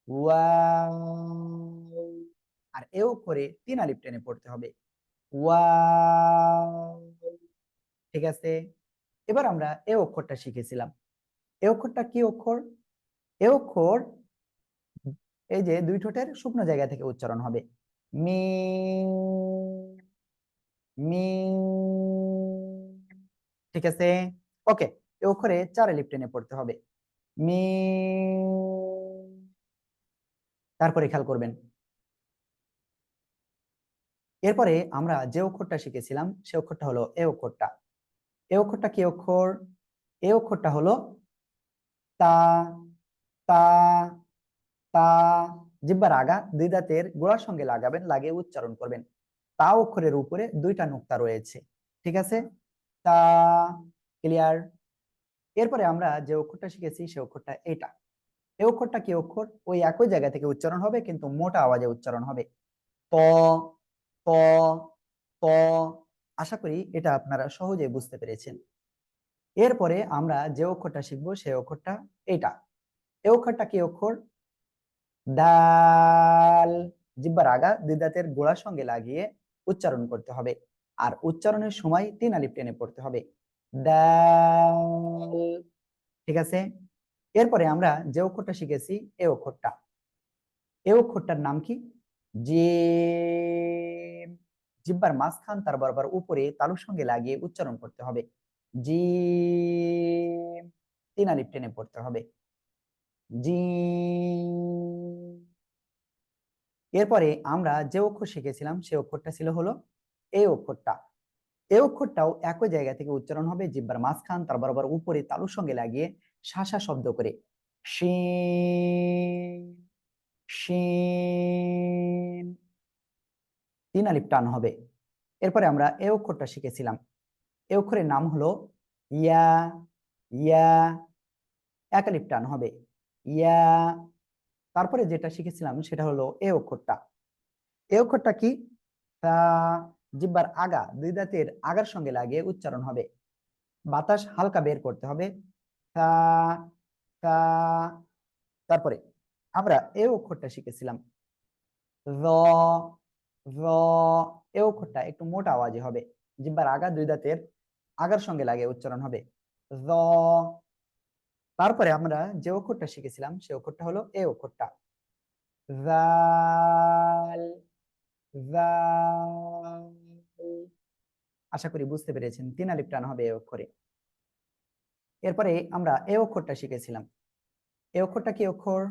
wow. আর এও করে তিন আলিফ টেনে পড়তে হবে। ওয়াও, ঠিক আছে। এবার আমরা এ অক্ষরটা শিখেছিলাম। এ অক্ষরটা কি অক্ষর? এ অক্ষর এই যে দুই ঠোঁটের শুকনো জায়গা থেকে উচ্চারণ হবে। মিম, মিম, ঠিক আছে। ওকে, এ অক্ষরে চার আলিফ টেনে পড়তে হবে। মিম। তারপরে খেয়াল করবেন, এরপরে আমরা যে অক্ষরটা শিখেছিলাম সে অক্ষরটা হলো এ অক্ষরটা। এ অক্ষরটা কি অক্ষর? এ অক্ষরটা হলো তা। তা, তা। জিহ্বার আগা দুই দাঁতের গোড়ার সঙ্গে লাগাবেন, লাগিয়ে উচ্চারণ করবেন। তা অক্ষরের উপরে দুইটা নুক্তা রয়েছে, ঠিক আছে। তা, ক্লিয়ার? এরপরে আমরা যে অক্ষরটা শিখেছি সে অক্ষরটা এটা। এই অক্ষরটা কি অক্ষর? ওই একই জায়গা থেকে উচ্চারণ হবে, কিন্তু মোটা আওয়াজে উচ্চারণ হবে। ত, ত, ত। আশা করি এটা আপনারা সহজেই বুঝতে পেরেছেন। এরপরে আমরা যে অক্ষরটা শিখবো সে অক্ষরটা এটা। এই অক্ষরটা কি অক্ষর? দাল। জিহ্বার আগা দুই দাঁতের গোড়ার সঙ্গে লাগিয়ে উচ্চারণ করতে হবে, আর উচ্চারণের সময় তিন আলিফ টেনে পড়তে হবে। দাল, ঠিক আছে। এরপরে আমরা যে অক্ষরটা শিখেছি এ অক্ষরটা। এ অক্ষরটার নাম কি? জিম। জিহ্বার মাঝখান তার বরাবর উপরে তালুর সঙ্গে লাগিয়ে উচ্চারণ করতে হবে। জিম, তিন আলিফ টেনে পড়তে হবে। জিম। এরপরে আমরা যে অক্ষর শিখেছিলাম সে অক্ষরটা ছিল হলো এই অক্ষরটা। এই অক্ষরটাও একই জায়গা থেকে উচ্চারণ হবে, জিহ্বার মাঝখান তার বরাবর উপরে তালুর সঙ্গে লাগিয়ে শাসা শব্দ করে শিন, শিন, তিন আলিফ টান হবে। এরপরে আমরা এ অক্ষরটা শিখেছিলাম। এ অক্ষরের নাম হলো ইয়া। ইয়া, এক আলিফ টান হবে। ইয়া। তারপরে যেটা শিখেছিলাম সেটা হলো এ অক্ষরটা। এ অক্ষরটা কি? তা। জিহ্বার আগা দুই দাঁতের আগার সঙ্গে লাগিয়ে উচ্চারণ হবে, বাতাস হালকা বের করতে হবে। তা, তা। তারপরে আমরা এ অক্ষরটা শিখেছিলাম। র, র। এ অক্ষরটা একটু মোটা আওয়াজে হবে, জিহ্বার আগা দুই দাঁতের আগার সঙ্গে লাগিয়ে উচ্চারণ হবে। র। তারপরে আমরা যে অক্ষরটা শিখেছিলাম সে অক্ষরটা হলো এ অক্ষরটা। জাল, জাল। আশা করি বুঝতে পেরেছেন। 3 আলিফ টান হবে এ অক্ষরে। এরপরে আমরা এ অক্ষরটা শিখেছিলাম। এ অক্ষরটা কি অক্ষর?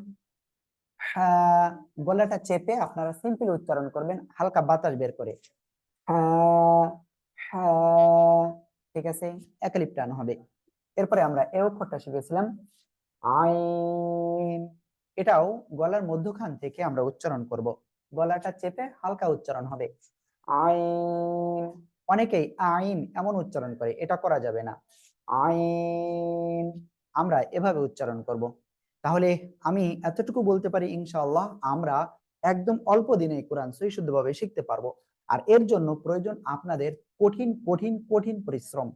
হ্যাঁ, গলাটা চেপে আপনারা সিম্পল উচ্চারণ করবেন হালকা বাতাস বের করে। হ্যাঁ, হ্যাঁ, ঠিক আছে, এক আলিফ টান হবে। এরপরে আমরা এ অক্ষরটা শিখেছিলাম আইন। এটাও গলার মধ্যখান থেকে আমরা উচ্চারণ করব, গলাটা চেপে হালকা উচ্চারণ হবে আইন। অনেকেই আইন এমন উচ্চারণ করে, এটা করা যাবে না। আইন আমরা এভাবে উচ্চারণ করব। তাহলে আমি এতটুকু বলতে পারি ইনশাআল্লাহ আমরা একদম অল্প দিনে কোরআন সহি শুদ্ধভাবে শিখতে পারবো। আর এর জন্য প্রয়োজন আপনাদের কঠিন কঠিন কঠিন পরিশ্রম।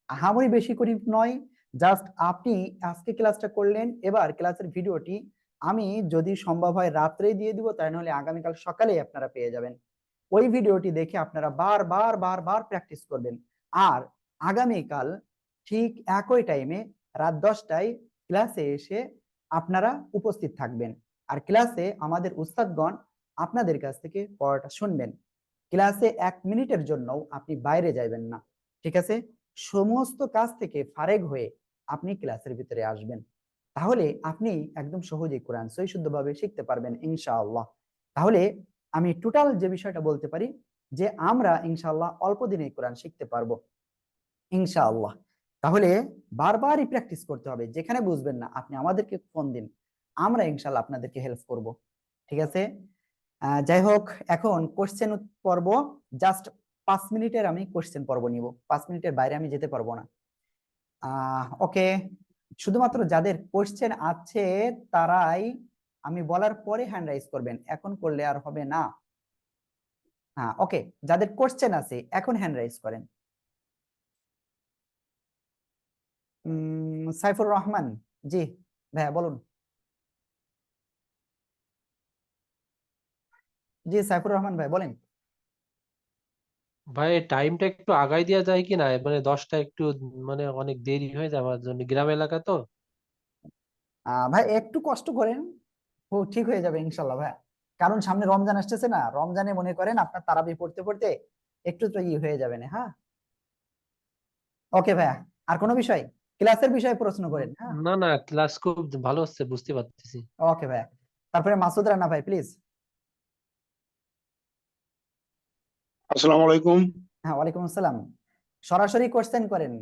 আহামরি বেশি কঠিন নয়, জাস্ট আপনি আজকে ক্লাসটা করলেন, এবার ক্লাসের ভিডিওটি আমি যদি সম্ভব হয় রাত্রে দিয়ে দিব, তাই নাহলে আগামীকাল সকালেই আপনারা পেয়ে যাবেন। ওই ভিডিওটি দেখে আপনারা বারবার বারবার প্র্যাকটিস করবেন। আর আগামীকাল ঠিক একই টাইমে রাত 10টায় ক্লাসে এসে আপনারা উপস্থিত থাকবেন। আর ক্লাসে আমাদের উস্তাদগণ আপনাদের কাছ থেকে পড়াটা শুনবেন। ক্লাসে 1 মিনিটের জন্যও আপনি বাইরে যাবেন না, ঠিক আছে? সমস্ত কাজ থেকে ফারেগ হয়ে আপনি ক্লাসের ভিতরে আসবেন, তাহলে আপনি একদম সহজেই কোরআন সহি শুদ্ধভাবে শিখতে পারবেন ইনশাআল্লাহ। তাহলে আমি টোটাল যে বিষয়টা বলতে পারি যে আমরা ইনশাআল্লাহ অল্প দিনে কোরআন শিখতে পারবো ইনশাআল্লাহ। তাহলে বারবারই প্র্যাকটিস করতে হবে, যেখানে বুঝবেন না আপনি আমাদেরকে ফোন দিন, আমরা ইনশাআল্লাহ আপনাদেরকে হেল্প করব, ঠিক আছে? যাই হোক, এখন কোশ্চেন পর্ব, জাস্ট 5 মিনিটের আমি কোশ্চেন পর্ব নিব, 5 মিনিটের বাইরে আমি যেতে পারবো না। ওকে, শুধুমাত্র যাদের কোশ্চেন আছে তারাই আমি বলার পরে হ্যান্ড রাইজ করবেন, এখন করলে আর হবে না। হ্যাঁ, ওকে, যাদের কোশ্চেন আছে এখন হ্যান্ড রাইজ করেন। সাইফুর রহমান, জি ভাইয়া বলুন। জি সাইফুর রহমান ভাই বলেন। ভাই টাইমটা একটু আগাই দেওয়া যায় কি না, মানে 10টা একটু, মানে অনেক দেরি হয়ে যায় আমার জন্য, গ্রাম এলাকা তো। ভাই একটু কষ্ট করেন, ও ঠিক হয়ে যাবে ইনশাল্লাহ ভাই। কারণ সামনে রমজান আসতেছে না, রমজানে মনে করেন আপনার তারাবি পড়তে পড়তে একটু তো হয়ে যাবে না। হ্যাঁ, ওকে ভাইয়া, আর কোনো বিষয়, ক্লাসের বিষয়ে প্রশ্ন করেন। হ্যাঁ, না না, ক্লাস খুব ভালো হচ্ছে, বুঝতে পারতেছি। ওকে ভাইয়া। তারপরে মাসুদ রানা ভাই প্লিজ। আসসালামু আলাইকুম। হ্যাঁ, ওয়ালাইকুম আসসালাম। সরাসরি কোশ্চেন করেন।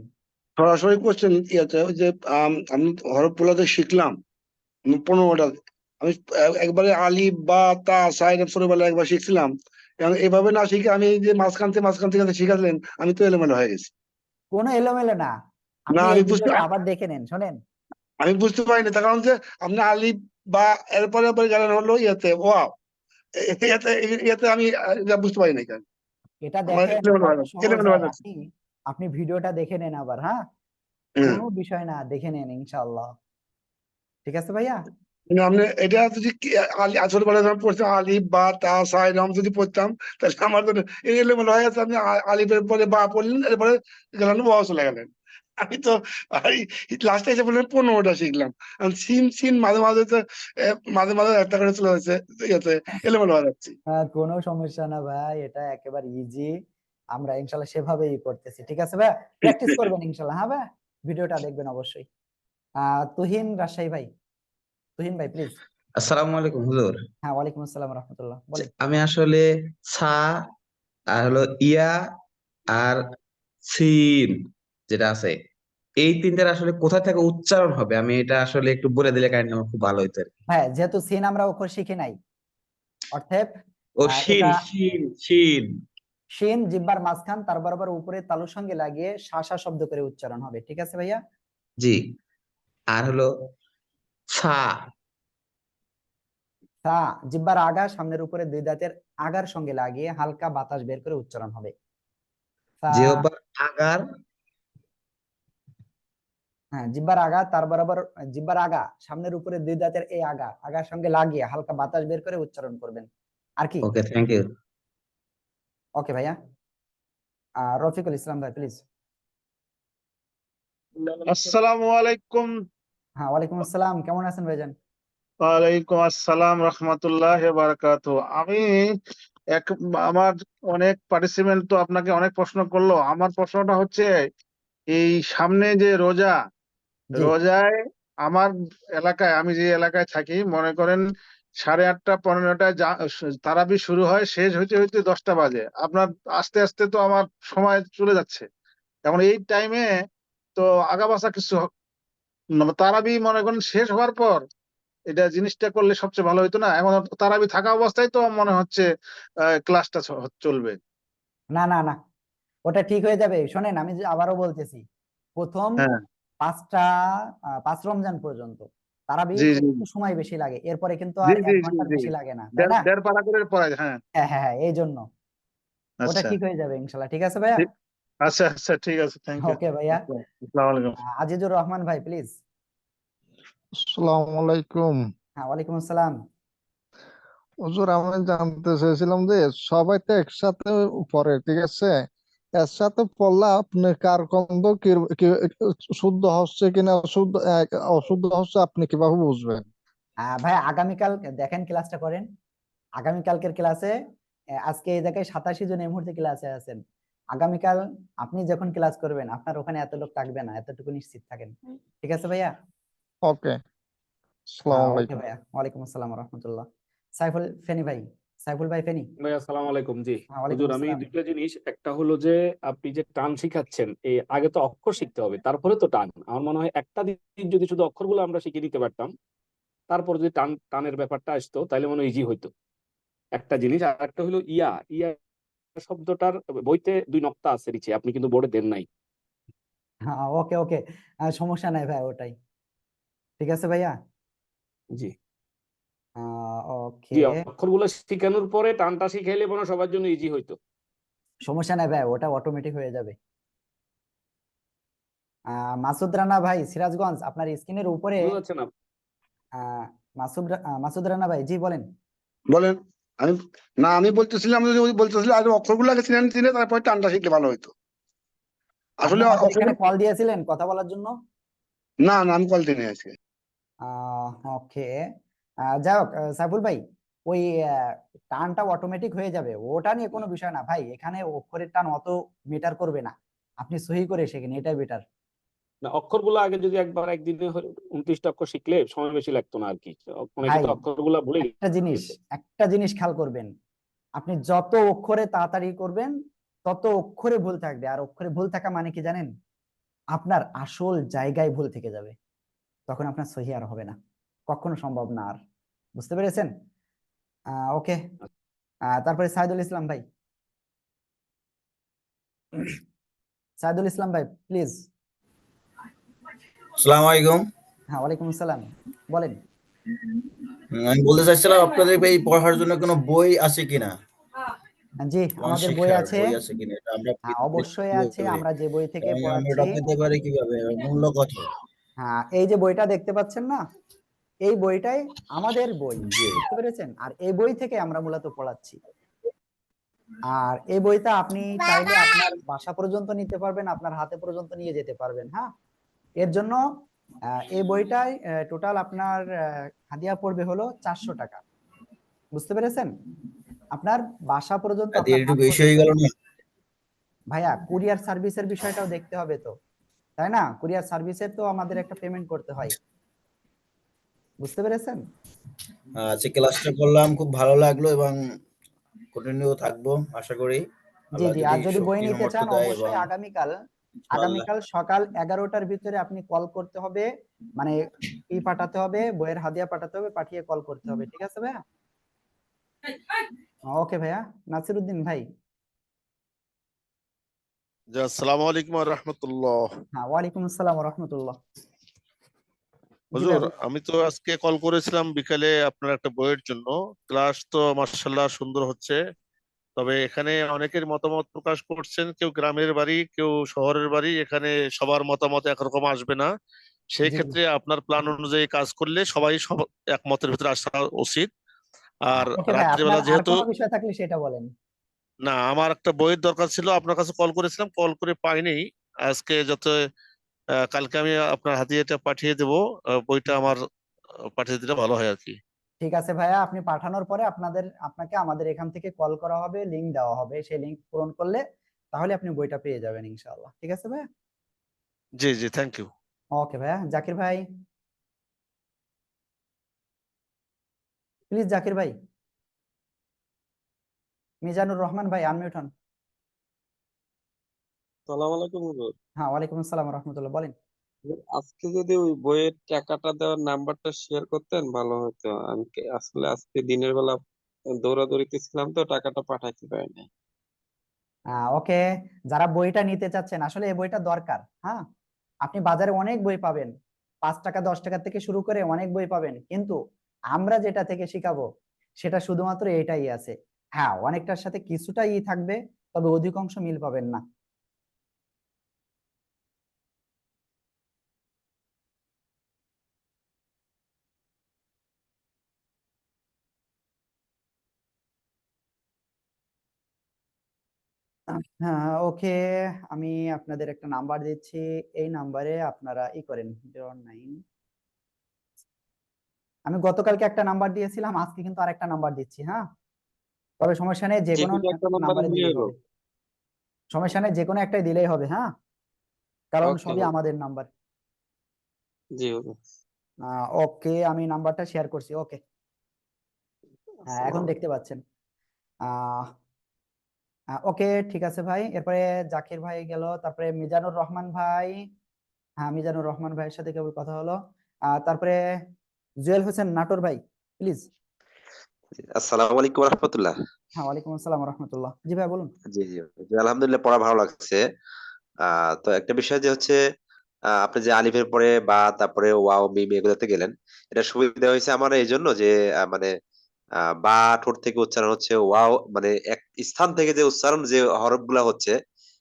সরাসরি কোশ্চেন ইয়েতে ওই যে আমি হরফগুলোতে শিখলাম 15টা। আমি একবারে আলিফ বা তা সাইড ছোটবেলা একবার শিখছিলাম। এখন এভাবে না শিখে আমি এই যে মাঝখান থেকে শিখালেন, আমি তো এলোমেলো হয়ে গেছি। কোনো এলোমেলো না, না, আপনি এই ভিডিওটা আবার দেখে নেন, শোনেন। আমি বুঝতে পারিনি, তার কারণ যে আপনি আলিফ বা এরপরে পরে গেলেন হলো ইয়েতে ওয়াও, ইয়েতে ইয়েতে আমি বুঝতে পারি নাই কেন এটা আমার দেখেন এলোমেলো হয়ে কত যাচ্ছে, সহজ এলোমেলো হয়। হয়ে যাচ্ছে। আপনি আপনি ভিডিওটা দেখে নেন আবার। হ্যাঁ, হ্যাঁ, কোনো বিষয় না, দেখে নেন ইনশাআল্লাহ, ঠিক আছে ভাইয়া? কিন্তু আপনি এটা যদি ছোটবেলায় যখন পড়তাম আলিফ বা তা সাই রম যদি পড়তাম, তাহলে আমার জন্য এই এলোমেলো হয়ে গেছে। আপনি আলিফের পরে বা পড়লেন, এরপরে গেলেন ওয়াও চলে গেলেন। আমি তো লাস্টে এসে বললেন 15টা শিখলাম। সিন সিন মাঝে মাঝে তো মাঝে মাঝে একটা করে চলে যাচ্ছে, ইয়েতে এলোমেলো হয়ে যাচ্ছে। কোনো সমস্যা না ভাই, এটা একেবারে ইজি। আমরা ইনশাল্লাহ সেভাবেই করতেছি, ঠিক আছে ভাই? প্র্যাকটিস করবেন ইনশাল্লাহ। হ্যাঁ ভাই, ভিডিওটা দেখবেন অবশ্যই। তুহিন রাজশাহী ভাই, তুহিন ভাই প্লিজ। আসসালামু আলাইকুম হুজুর। হ্যাঁ, ওয়ালাইকুম আসসালাম রহমতুল্লাহ, বলেন। আমি আসলে সা আর হলো ইয়া আর সিন যেটা আছে, এই তিনটার আসলে কোথা থেকে উচ্চারণ হবে, আমি এটা আসলে একটু বলে দিলে কাইন্ডলি আমার খুব ভালো হইতো আর কি। হ্যাঁ, যেহেতু সিন আমরা অক্ষর শিখি নাই, অর্থাৎ ও শিন এটা শিন শিন। শিন জিহ্বার মাঝখান তার বরাবর উপরে তালুর সঙ্গে লাগিয়ে শা শা শব্দ করে উচ্চারণ হবে, ঠিক আছে ভাইয়া? জি। আর হলো সা। সা জিহ্বার আগা সামনের উপরে 2 দাঁতের আগার সঙ্গে লাগিয়ে হালকা বাতাস বের করে উচ্চারণ হবে। সা। জিহ্বার আগার। হ্যাঁ, জিহ্বার আগা তার বরাবর, জিহ্বার আগা সামনের উপরে 2 দাঁতের এই আগা আগার সঙ্গে লাগিয়ে হালকা বাতাস বের করে উচ্চারণ করবেন। আর কি? ওকে, থ্যাংক ইউ। ওকে ভাইয়া। রফিকুল ইসলাম ভাই প্লিজ। আসসালামু আলাইকুম। হ্যাঁ, ওয়ালাইকুম আসসালাম, কেমন আছেন ভাইজান? ওয়ালাইকুম আসসালাম রহমতুল্লাহ বারাকাতু। আমি আমার অনেক পার্টিসিপেন্ট তো আপনাকে অনেক প্রশ্ন করলো, আমার প্রশ্নটা হচ্ছে এই সামনে যে রোজা, জি রোজায় আমার এলাকায়, আমি যে এলাকায় থাকি, মনে করেন 8:30 15টায় তারাবি শুরু হয়, শেষ হইতে হইতে 10টা বাজে। আপনার আস্তে আস্তে তো আমার সময় চলে যাচ্ছে। এখন এই টাইমে তো আগাবাসা কিছু তারাবি মনে করেন শেষ হওয়ার পর এটা জিনিসটা করলে সবচেয়ে ভালো হতো না? এখন তারাবি থাকা অবস্থায় তো মনে হচ্ছে ক্লাসটা চলবে। না না না, ওটা ঠিক হয়ে যাবে। শোনেন, আমি আবারও বলতেছি, প্রথম হ্যাঁ, 5 রমজান পর্যন্ত তারাবি জি জি একটু সময় বেশি লাগে, এরপরে কিন্তু জি আর জি এক জি ঘন্টার জি বেশি লাগে না, তাই না? দেড় পারা করে পড়ায়, হ্যাঁ। হ্যাঁ হ্যাঁ হ্যাঁ, এই জন্য ওটা আচ্ছা, ঠিক হয়ে যাবে ইনশাল্লাহ। ঠিক আছে ভাইয়া? ঠিক, আচ্ছা আচ্ছা, ঠিক আছে, থ্যাংক ইউ। ওকে ভাইয়া। আসসালামু আলাইকুম। আজিজুর রহমান ভাই, প্লিজ। আসসালামু আলাইকুম। হ্যাঁ, ওয়ালাইকুম আসসালাম। হুজুর, আমি জানতে চাইছিলাম যে সবাই তো একসাথে পড়ে, ঠিক আছে, একসাথে পড়লে আপনি কার কন্দ শুদ্ধ হচ্ছে কিনা অশুদ্ধ হচ্ছে আপনি কিভাবে বুঝবেন? ভাই, আগামীকাল দেখেন, ক্লাসটা করেন। আগামীকালকের ক্লাসে আজকে এই জায়গায় 87 জন এই মুহূর্তে ক্লাসে আছেন। আগামীকাল আপনি যখন ক্লাস করবেন, আপনার ওখানে এত লোক থাকবে না, এতটুকু নিশ্চিত থাকেন। ঠিক আছে ভাইয়া? ওকে, আসসালামু ওকে আলাইকুম। ভাইয়া, ওয়ালাইকুম আসসালাম রহমতুল্লাহ। সাইফুল ফেনি ভাই, সাইফুল ভাই ফেনি। ভাই আসসালামু আলাইকুম। জি হ্যাঁ, ওয়ালাইকুম হুজুর, আমি আসসালাম। দুইটা জিনিস, একটা হলো যে আপনি যে টান শিখাচ্ছেন, এই আগে তো অক্ষর শিখতে হবে, তারপরে তো টান। আমার মনে হয় একটা দিন যদি শুধু অক্ষরগুলো আমরা শিখে নিতে পারতাম, তারপর যদি টানের ব্যাপারটা আসতো, তাহলে মনে হয় ইজি হইতো। একটা জিনিস। আর একটা হলো ইয়া ইয়া শব্দটার বইতে 2 নক্তা আছে নিচে, আপনি কিন্তু বোর্ডে দেন নাই। হ্যাঁ, ওকে ওকে, সমস্যা নাই ভাই, ওটাই ঠিক আছে ভাইয়া। জি ওকে, জি, অক্ষরগুলো শিখানোর পরে টানটা শিখাইলে মনে হয় সবার জন্য ইজি হইতো। সমস্যা নাই ভাই, ওটা অটোমেটিক হয়ে যাবে। মাসুদ রানা ভাই, সিরাজগঞ্জ, আপনার স্ক্রিনের উপরে বুঝতে পারছেন না? আহ মাসুদ রানা ভাই, জি বলেন। বলেন। আমি না, আমি বলতেছিলাম যে ওই বলতেছিলাম আগে অক্ষরগুলো আগে চিনে চিনে তারপরে টানটা শিখলে ভালো হতো। আপনি আসলে আমাদের অক্ষর, এখানে কল দিয়েছিলেন কথা বলার জন্য। না না, আমি কল দিই নাই আজকে। ওকে, যাই হোক, সাইফুল ভাই, ওই টানটা অটোমেটিক হয়ে যাবে, ওটা নিয়ে কোনো বিষয় না ভাই। এখানে অক্ষরের টান অত মেটার করবে না, আপনি সহি করে শেখেন, এটাই বেটার। না, অক্ষরগুলো আগে যদি একবার একদিনে 29টা অক্ষর শিখলে সময় বেশি লাগতো না আর কি। অনেকে ভাই, তো অক্ষরগুলো ভুলে একটা জিনিস গেছে। একটা জিনিস খেয়াল করবেন, আপনি যত অক্ষরে তাড়াতাড়ি করবেন, তত অক্ষরে ভুল থাকবে। আর অক্ষরে ভুল থাকা মানে কি জানেন? আপনার আসল জায়গায় ভুল থেকে যাবে, তখন আপনার সহি আর হবে না, কখনো সম্ভব না আর। বুঝতে পেরেছেন? ওকে, তারপরে সাইদুল ইসলাম ভাই, সাইদুল ইসলাম ভাই, প্লিজ। আসসালামু আলাইকুম। হ্যাঁ, ওয়ালাইকুম আসসালাম, বলেন। আমি বলতে চাচ্ছিলাম আপনাদের এই পড়ার জন্য কোনো বই আছে কিনা, জি, কোন আমাদের বই শিক্ষার আছে। বই আছে কিনা, এটা আমরা হ্যাঁ, পেতে অবশ্যই আছে, কিভাবে, আমরা যে বই থেকে এবং আমরা পড়াচ্ছি। এটা পেতে পারি কিভাবে, এর মূল্য কত? হ্যাঁ, এই যে বইটা দেখতে পাচ্ছেন না, এই বইটাই আমাদের বই। জি। বুঝতে পেরেছেন? আর এই বই থেকে আমরা মূলত পড়াচ্ছি। আর এই বইটা আপনি চাইলে আপনার বাসা পর্যন্ত নিতে পারবেন, আপনার হাতে পর্যন্ত নিয়ে যেতে পারবেন। হ্যাঁ, এর জন্য এই বইটাই টোটাল আপনার হাদিয়া পড়বে হলো 400 টাকা। বুঝতে পেরেছেন? আপনার বাসা পর্যন্ত, তাতে আপনার একটু হাত বেশি হয়ে পর্যন্ত। গেল না? ভাইয়া, কুরিয়ার সার্ভিসের বিষয়টাও দেখতে হবে তো, তাই না? কুরিয়ার সার্ভিসের তো আমাদের একটা পেমেন্ট করতে হয়। বুঝতে পেরেছেন? আজকে ক্লাসটা করলাম, খুব ভালো লাগলো এবং কন্টিনিউ থাকবো আশা করি, জি আল্লাহ জি, যদি আর যদি বই শক্তি নিতে সামর্থ্য চান, দেয়, এবং অবশ্যই আগামীকাল ইনশাআল্লাহ। আগামীকাল সকাল 11টার ভিতরে আপনি কল করতে হবে, মানে পাঠাতে হবে, বইয়ের হাদিয়া পাঠাতে হবে, পাঠিয়ে কল করতে হবে। ঠিক আছে ভাইয়া? ওকে ভাইয়া। নাসিরউদ্দিন ভাই। জি, আসসালামু আলাইকুম ওয়া রাহমাতুল্লাহ। হ্যাঁ, ওয়ালাইকুম আসসালাম রহমতুল্লাহ। জি হুজুর, ভাইয়া। আমি তো আজকে কল করেছিলাম বিকালে আপনার একটা বইয়ের জন্য। ক্লাস তো মাশাআল্লাহ সুন্দর হচ্ছে, তবে এখানে অনেকের মতামত প্রকাশ করছেন, কেউ গ্রামের বাড়ি কেউ শহরের বাড়ি, এখানে সবার মতামত একরকম আসবে না। সেই জি জি, ক্ষেত্রে আপনার প্ল্যান অনুযায়ী কাজ করলে সবাই সব একমতের ভিতরে আসা উচিত। আর ওকে ভাই, আপনার রাত্রিবেলা আর যেহেতু, কোনো বিষয় থাকলে সেটা বলেন। না, আমার একটা বইয়ের দরকার ছিল, আপনার কাছে কল করেছিলাম, কল করে পাইনি। আজকে যত কালকে আমি আপনার হাতে এটা পাঠিয়ে দেবো, বইটা আমার পাঠিয়ে দিলে ভালো হয় আর কি। ঠিক আছে ভাইয়া, আপনি পাঠানোর পরে আপনাকে আমাদের এখান থেকে কল করা হবে, লিংক দেওয়া হবে, সেই লিংক পূরণ করলে তাহলে আপনি বইটা পেয়ে যাবেন ইনশাআল্লাহ। ঠিক আছে ভাইয়া? জি জি, থ্যাংক ইউ। ওকে ভাইয়া। জাকির ভাই প্লিজ, জাকির ভাই। মিজানুর রহমান ভাই আনমিউট হন। সালাম আলাইকুম হুজুর। হ্যাঁ, ওয়ালাইকুম আসসালাম রহমতুল্লাহ, বলেন। আজকে যদি ওই বইয়ের টাকাটা দেওয়ার নাম্বারটা শেয়ার করতেন ভালো হতো। আসলে আজকে দিনের বেলা দৌড়াদৌড়িতে ছিলাম তো টাকাটা পাঠাইতে পারিনি। ওকে, যারা বইটা নিতে চাচ্ছেন, আসলে এই বইটা দরকার। হ্যাঁ, আপনি বাজারে অনেক বই পাবেন, 5 টাকা 10 টাকা থেকে শুরু করে অনেক বই পাবেন, কিন্তু আমরা যেটা থেকে শিখাবো সেটা শুধুমাত্র এটাই আছে। হ্যাঁ, অনেকটার সাথে কিছুটা থাকবে, তবে অধিকাংশ মিল পাবেন না। হ্যাঁ, ওকে, আমি আপনাদের একটা নাম্বার দিচ্ছি, এই নাম্বারে আপনারা করেন 09। আমি গতকালকে একটা নাম্বার দিয়েছিলাম, আজকে কিন্তু আরেকটা নাম্বার দিচ্ছি। হ্যাঁ, তবে সমস্যা নেই, যে যে কোনো কোনো একটা নাম্বারে নাম্বারে হলে দিলেই হলো। হবে। সমস্যা নেই, যে কোনো একটাই দিলেই হবে। হ্যাঁ, কারণ ওকে সবই আমাদের নাম্বার। জি হুজুর। ওকে, আমি নাম্বারটা শেয়ার করছি। ওকে, হ্যাঁ, এখন আসসালামু দেখতে পাচ্ছেন। আহ ওকে, ঠিক আছে ভাই। এরপরে জাকির ভাই গেল, তারপরে মিজানুর রহমান ভাই। হ্যাঁ, মিজানুর রহমান ভাইয়ের সাথে কেবল কথা হলো। তারপরে জুয়েল হোসেন নাটোর ভাই, প্লিজ। আসসালামু আলাইকুম রহমতুল্লাহ। হ্যাঁ, ওয়ালাইকুম আসসালাম রহমতুল্লাহ। জি ভাই, বলুন। জি জি জি, আলহামদুলিল্লাহ পড়া ভালো লাগছে। তো একটা বিষয় যে হচ্ছে আপনি যে আলিফের পরে বা তারপরে ওয়াও মিম এগুলোতে গেলেন, এটা সুবিধা হয়েছে আমার এই জন্য যে মানে বা ঠোঁট থেকে উচ্চারণ হচ্ছে, ওয়াও মানে এক স্থান থেকে যে উচ্চারণ যে হরফগুলা হচ্ছে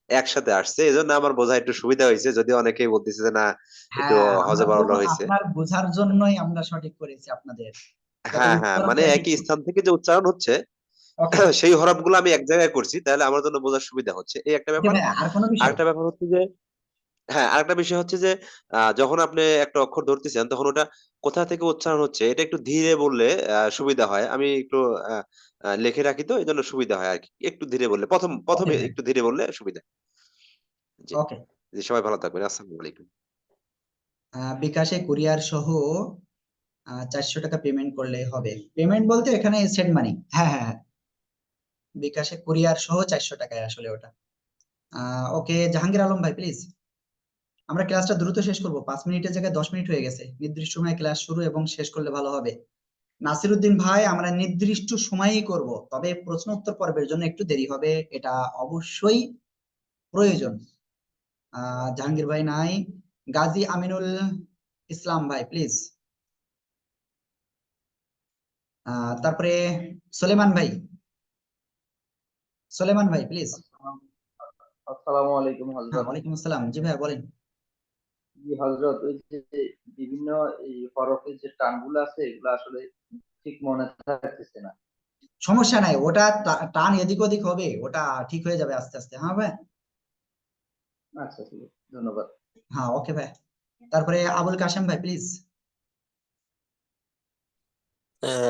একসাথে আসছে, এই জন্য আমার বোঝা একটু সুবিধা হয়েছে, যদিও অনেকেই বলতেছে যে না একটু হ্যাঁ, আমরা হজে তো বাড়ানো হয়েছে। আপনার বোঝার জন্যই আমরা সঠিক করেছি আপনাদের, যাতে হ্যাঁ হ্যাঁ, মানে উচ্চারণটা ঠিক একই হয়। স্থান থেকে যে উচ্চারণ হচ্ছে ওকে সেই হরফগুলো আমি এক জায়গায় করছি, তাহলে আমার জন্য বোঝার সুবিধা হচ্ছে, এই একটা ওকে ব্যাপার। ভাই, আর কোনো বিষয়? আরেকটা ব্যাপার হচ্ছে যে হ্যাঁ, আরেকটা বিষয় হচ্ছে যে যখন আপনি একটা অক্ষর ধরতেছেন তখন ওটা কোথা থেকে উচ্চারণ হচ্ছে এটা একটু ধীরে বললে সুবিধা হয়। আমি একটু আ আ লিখে রাখি তো এজন্য সুবিধা হয় আরকি। একটু ধীরে বললে ওকে প্রথমে ভাই। একটু ধীরে বললে সুবিধা। জি। ওকে। জি, সবাই ভালো থাকবেন। আসসালামু আলাইকুম। বিকাশে কুরিয়ার সহ 400 টাকা পেমেন্ট করলে হবে। পেমেন্ট বলতে এখানে সেন্ড মানি। হ্যাঁ হ্যাঁ হ্যাঁ, বিকাশে কুরিয়ার সহ 400 টাকায় আসলে ওটা। ওকে, জাহাঙ্গীর আলম ভাই প্লিজ। আমরা ক্লাসটা দ্রুত শেষ করব, 5 মিনিটের জায়গায় 10 মিনিট হয়ে গেছে। নির্দিষ্ট সময়ে ক্লাস শুরু এবং শেষ করলে ভালো হবে। নাসিরউদ্দিন ভাই, আমরা নির্দিষ্ট সময়েই করব, তবে প্রশ্ন উত্তর পর্বের জন্য একটু দেরি হবে, এটা অবশ্যই প্রয়োজন। জাহাঙ্গীর ভাই নাই। গাজী আমিনুল ইসলাম ভাই প্লিজ। তারপরে সুলেমান ভাই, সুলেমান ভাই প্লিজ। আসসালামু আলাইকুম হ্যাঁ, হযরত। ওয়ালাইকুম আসসালাম। জি ভাই, বলেন। জি হযরত, ওই যে বিভিন্ন এই হরফের যে টানগুলো আছে এগুলো আসলে ঠিক মনে থাকতেছে না। সমস্যা নাই, ওটা টান এদিক ওদিক হবে, ওটা ঠিক হয়ে যাবে আস্তে আস্তে। হ্যাঁ ভাই। আচ্ছা ঠিক আছে, ধন্যবাদ। হ্যাঁ, ওকে ভাই। তারপরে আবুল কাশেম ভাই প্লিজ।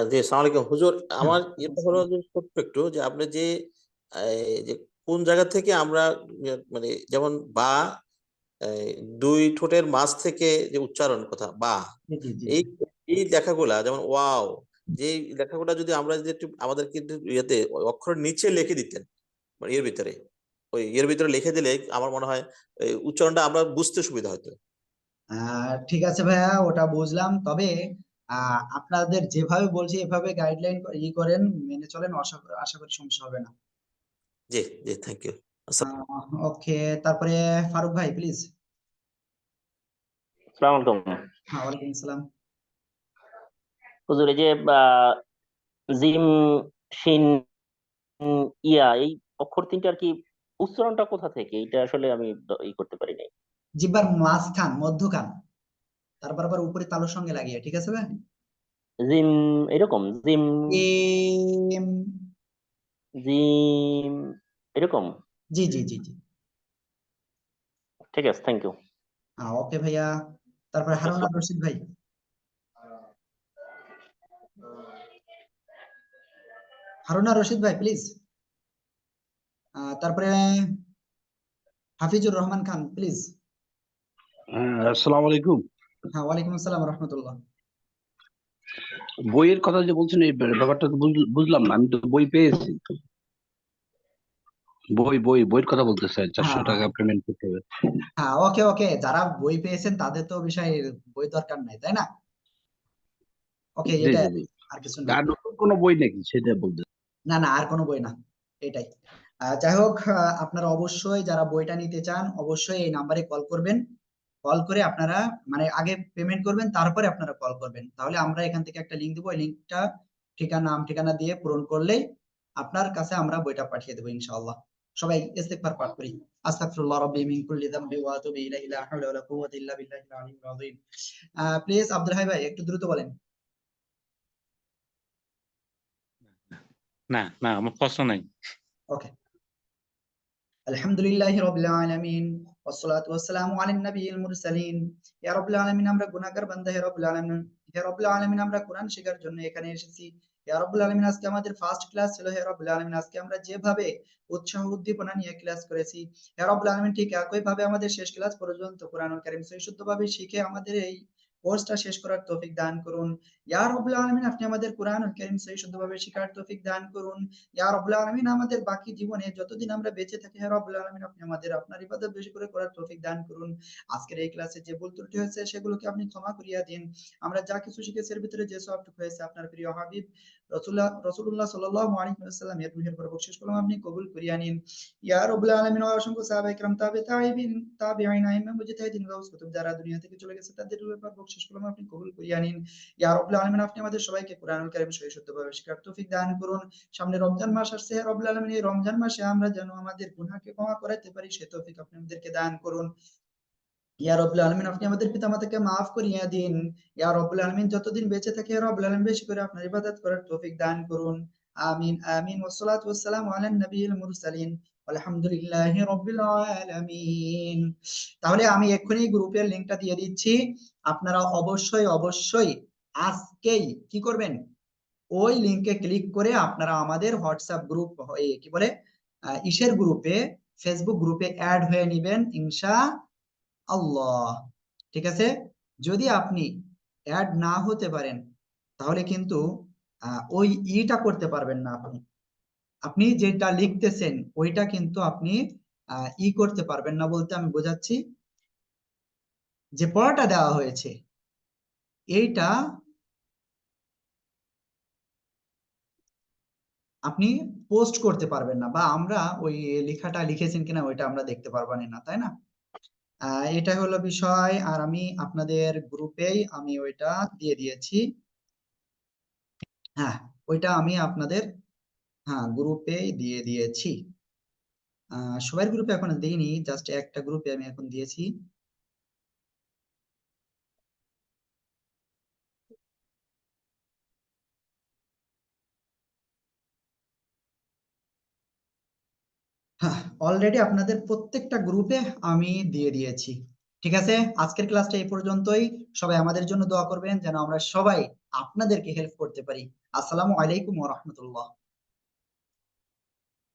জি, আসসালামু আলাইকুম হুজুর। হ্যাঁ, আমার ওয়ালাইকুম এটা হলো আসসালাম। যে ছোট্ট একটু যে আপনি যে যে কোন জায়গা থেকে আমরা মানে যেমন বা এই 2 ঠোঁটের মাঝ থেকে যে উচ্চারণ কথা বা জি জি জি এই জি। এই লেখাগুলা যেমন ওয়াও, যে লেখাগুলা যদি আমরা যদি একটু আমাদের কিন্তু ইয়েতে অক্ষরের নিচে লিখে দিতেন, মানে এর ভিতরে ওই এর ভিতরে লিখে দিলে আমার মনে হয় এই উচ্চারণটা আমরা বুঝতে সুবিধা হতো। ঠিক আছে ভাইয়া, ওটা বুঝলাম, তবে আপনাদের যেভাবে বলছি এভাবে গাইডলাইন করেন, মেনে চলেন, আশা করি সমস্যা হবে না। জি জি, থ্যাংক ইউ। ওকে, তারপরে ফারুক ভাই প্লিজ। আসসালামু আলাইকুম হ্যাঁ, ওয়ালাইকুম আসসালাম। হুজুর। এই যে জিম, শিন, ইয়া, এই অক্ষর তিনটার কি উচ্চারণটা কোথা থেকে? এটা আসলে আমি করতে পারি নাই। জিহ্বার মাঝখান, মধ্যখান, তারপর আবার উপরে তালুর সঙ্গে লাগিয়ে, ঠিক আছে ভাই? জিম, এরকম জিম, এম। জিম, এরকম। জি জি জি জি। ঠিক আছে, থ্যাংক ইউ। ওকে ভাইয়া। তারপরে হারুন আর রশিদ ভাই। হারুনা রশিদ ভাই প্লিজ। তারপরে হাফিজুর রহমান খান প্লিজ। আসসালামু আলাইকুম। হ্যাঁ, ওয়ালাইকুম আসসালাম রহমতুল্লাহ। বইয়ের কথা যে বলছেন এই ব্যাপারটা তো বুঝলাম না, আমি তো বই পেয়েছি। বইয়ের কথা বলতে চাই, 400 হ্যাঁ টাকা পেমেন্ট করতে হবে। হ্যাঁ, ওকে ওকে, যারা বই পেয়েছেন তাদের তো বিষয় বই দরকার নাই, তাই না? ওকে, জি এটা জি জি। আর কিছু না। আর নতুন কোনো বই নাকি সেটা বলতে। না না, আর কোনো বই না, এটাই। যাই হোক, আপনারা অবশ্যই যারা বইটা নিতে চান অবশ্যই এই নাম্বারে কল করবেন। কল করে আপনারা মানে আগে পেমেন্ট করবেন, তারপরে আপনারা কল করবেন, তাহলে আমরা এখান থেকে একটা লিঙ্ক দেবো, ওই লিঙ্কটা নাম ঠিকানা দিয়ে পূরণ করলেই আপনার কাছে আমরা বইটা পাঠিয়ে দেবো ইনশাআল্লাহ। সবাই ইস্তিগফার পাঠ করি। আস্তাগফিরুল্লাহ রাব্বি মিন কুল্লি যামবি ওয়া আতুবু ইলাইহি লা হাওলা ওয়ালা কুওয়াতা ইল্লা বিল্লাহিল আলিয়্যিল আযীম। প্লিজ আব্দুল হাই ভাই একটু দ্রুত বলেন। না না, আমার প্রশ্ন নাই। ওকে। আলহামদুলিল্লাহি রাব্বিল আলামিন ওয়াসসালাতু ওয়াসসালামু আলান নাবিয়িল মুরসালিন। ইয়া রাব্বিল আলামিন, আমরা গুনাহগার বান্দা, হে রাব্বিল আলামিন। হে রাব্বিল আলামিন, আমরা কোরআন শেখার জন্য এখানে এসেছি। ইয়া রাব্বিল আলামিন, আজকে আমাদের ফার্স্ট ক্লাস ছিল। হে রাব্বিল আলামিন, আজকে আমরা যেভাবে উৎসাহ উদ্দীপনা নিয়ে ক্লাস করেছি, হে রাব্বিল আলামিন, ঠিক একই ভাবে আমাদের শেষ ক্লাস পর্যন্ত কোরআনুল কারীম সহিষ্ণুভাবে শিখে আমাদের এই কোর্সটা শেষ করার তৌফিক দান করুন। ইয়া রাব্বিল আলামিন, আপনি আমাদের কোরআনুল কারীম সহিষ্ণুভাবে শেখার তৌফিক দান করুন। ইয়া রাব্বুল আলামিন, আমাদের বাকি জীবনে যতদিন আমরা বেঁচে থাকি, হে রাব্বুল আলামিন, আপনি আমাদের আপনার ইবাদত বেশি করে করার তৌফিক দান করুন। আজকের এই ক্লাসে যে ভুল ত্রুটি হয়েছে সেগুলোকে আপনি ক্ষমা করিয়া দিন। আমরা যা কিছু শিখেছি এর ভিতরে যে সওয়াবটুকু হয়েছে আপনার প্রিয় হাবিব রাসূলুল্লাহ সাল্লাল্লাহু আলাইহি ওয়াসাল্লাম এর রূহের বরকত করলাম, আপনি কবুল করিয়া নিন। ইয়া রাব্বুল আলামিন, অসংখ্য সাহাবায়ে কেরাম, তাবিঈন, আইম্মা, মুজতাহিদিন, গাউস, কুতুব যারা দুনিয়া থেকে চলে গেছে তাদের রূহের বরকত করলাম, আপনি কবুল করিয়া নিন। ইয়া রাব্বুল আলামিন, আপনি আমাদের সবাইকে কোরআনুল কারীম সহিষ্ণুভাবে শেখার তৌফিক দান করুন। সামনে রমজান মাস আসছে, হে রব্বুল আলামিন, এই রমজান মাসে আমরা যেন আমাদের গুনাহকে ক্ষমা করাইতে পারি সে তৌফিক আপনি আমাদেরকে দান করুন। ইয়া রব্বুল আলামিন, আপনি আমাদের পিতামাতাকে মাফ করিয়া দিন। ইয়া রব্বুল আলামিন, যতদিন বেঁচে থাকি হে রব্বুল আলামিন বেশি করে আপনার ইবাদত করার তৌফিক দান করুন। আমিন আমিন। ওয়াসসালাতু ওয়াসসালামু আলান নাবিয়িল মুরসালিন আলহামদুলিল্লাহি রাব্বিল আলামিন। তাহলে আমি এক্ষুনি গ্রুপের লিংকটা দিয়ে দিচ্ছি, আপনারা অবশ্যই অবশ্যই আজকেই কি করবেন, ওই লিংকে ক্লিক করে আপনারা আমাদের হোয়াটসঅ্যাপ গ্রুপ কি বলে ইসের গ্রুপে, ফেসবুক গ্রুপে অ্যাড হয়ে নেবেন ইনশাআল্লাহ। ঠিক আছে? যদি আপনি অ্যাড না হতে পারেন তাহলে কিন্তু ওই ইটা করতে পারবেন না। আপনি যেটা লিখতেছেন ওইটা কিন্তু আপনি করতে পারবেন না, বলতে আমি বোঝাচ্ছি, যে পড়াটা দেওয়া হয়েছে এইটা আপনি পোস্ট করতে পারবেন না, বা আমরা ওই লেখাটা লিখেছেন কিনা ওইটা আমরা দেখতে পারবেন না, তাই না? এটা হলো বিষয়। আর আমি আপনাদের গ্রুপেই আমি ওইটা দিয়ে দিয়েছি। হ্যাঁ, ওইটা আমি আপনাদের গ্রুপেই দিয়ে দিয়েছি। সবার গ্রুপে এখন দিইনি, জাস্ট একটা গ্রুপে আমি এখন দিয়েছি। হ্যাঁ, অলরেডি আপনাদের প্রত্যেকটা গ্রুপে আমি দিয়ে দিয়েছি। ঠিক আছে, আজকের ক্লাসটা এই পর্যন্তই। সবাই আমাদের জন্য দোয়া করবেন যেন আমরা সবাই আপনাদেরকে হেল্প করতে পারি। আসসালামু আলাইকুম ওয়া রাহমাতুল্লাহ।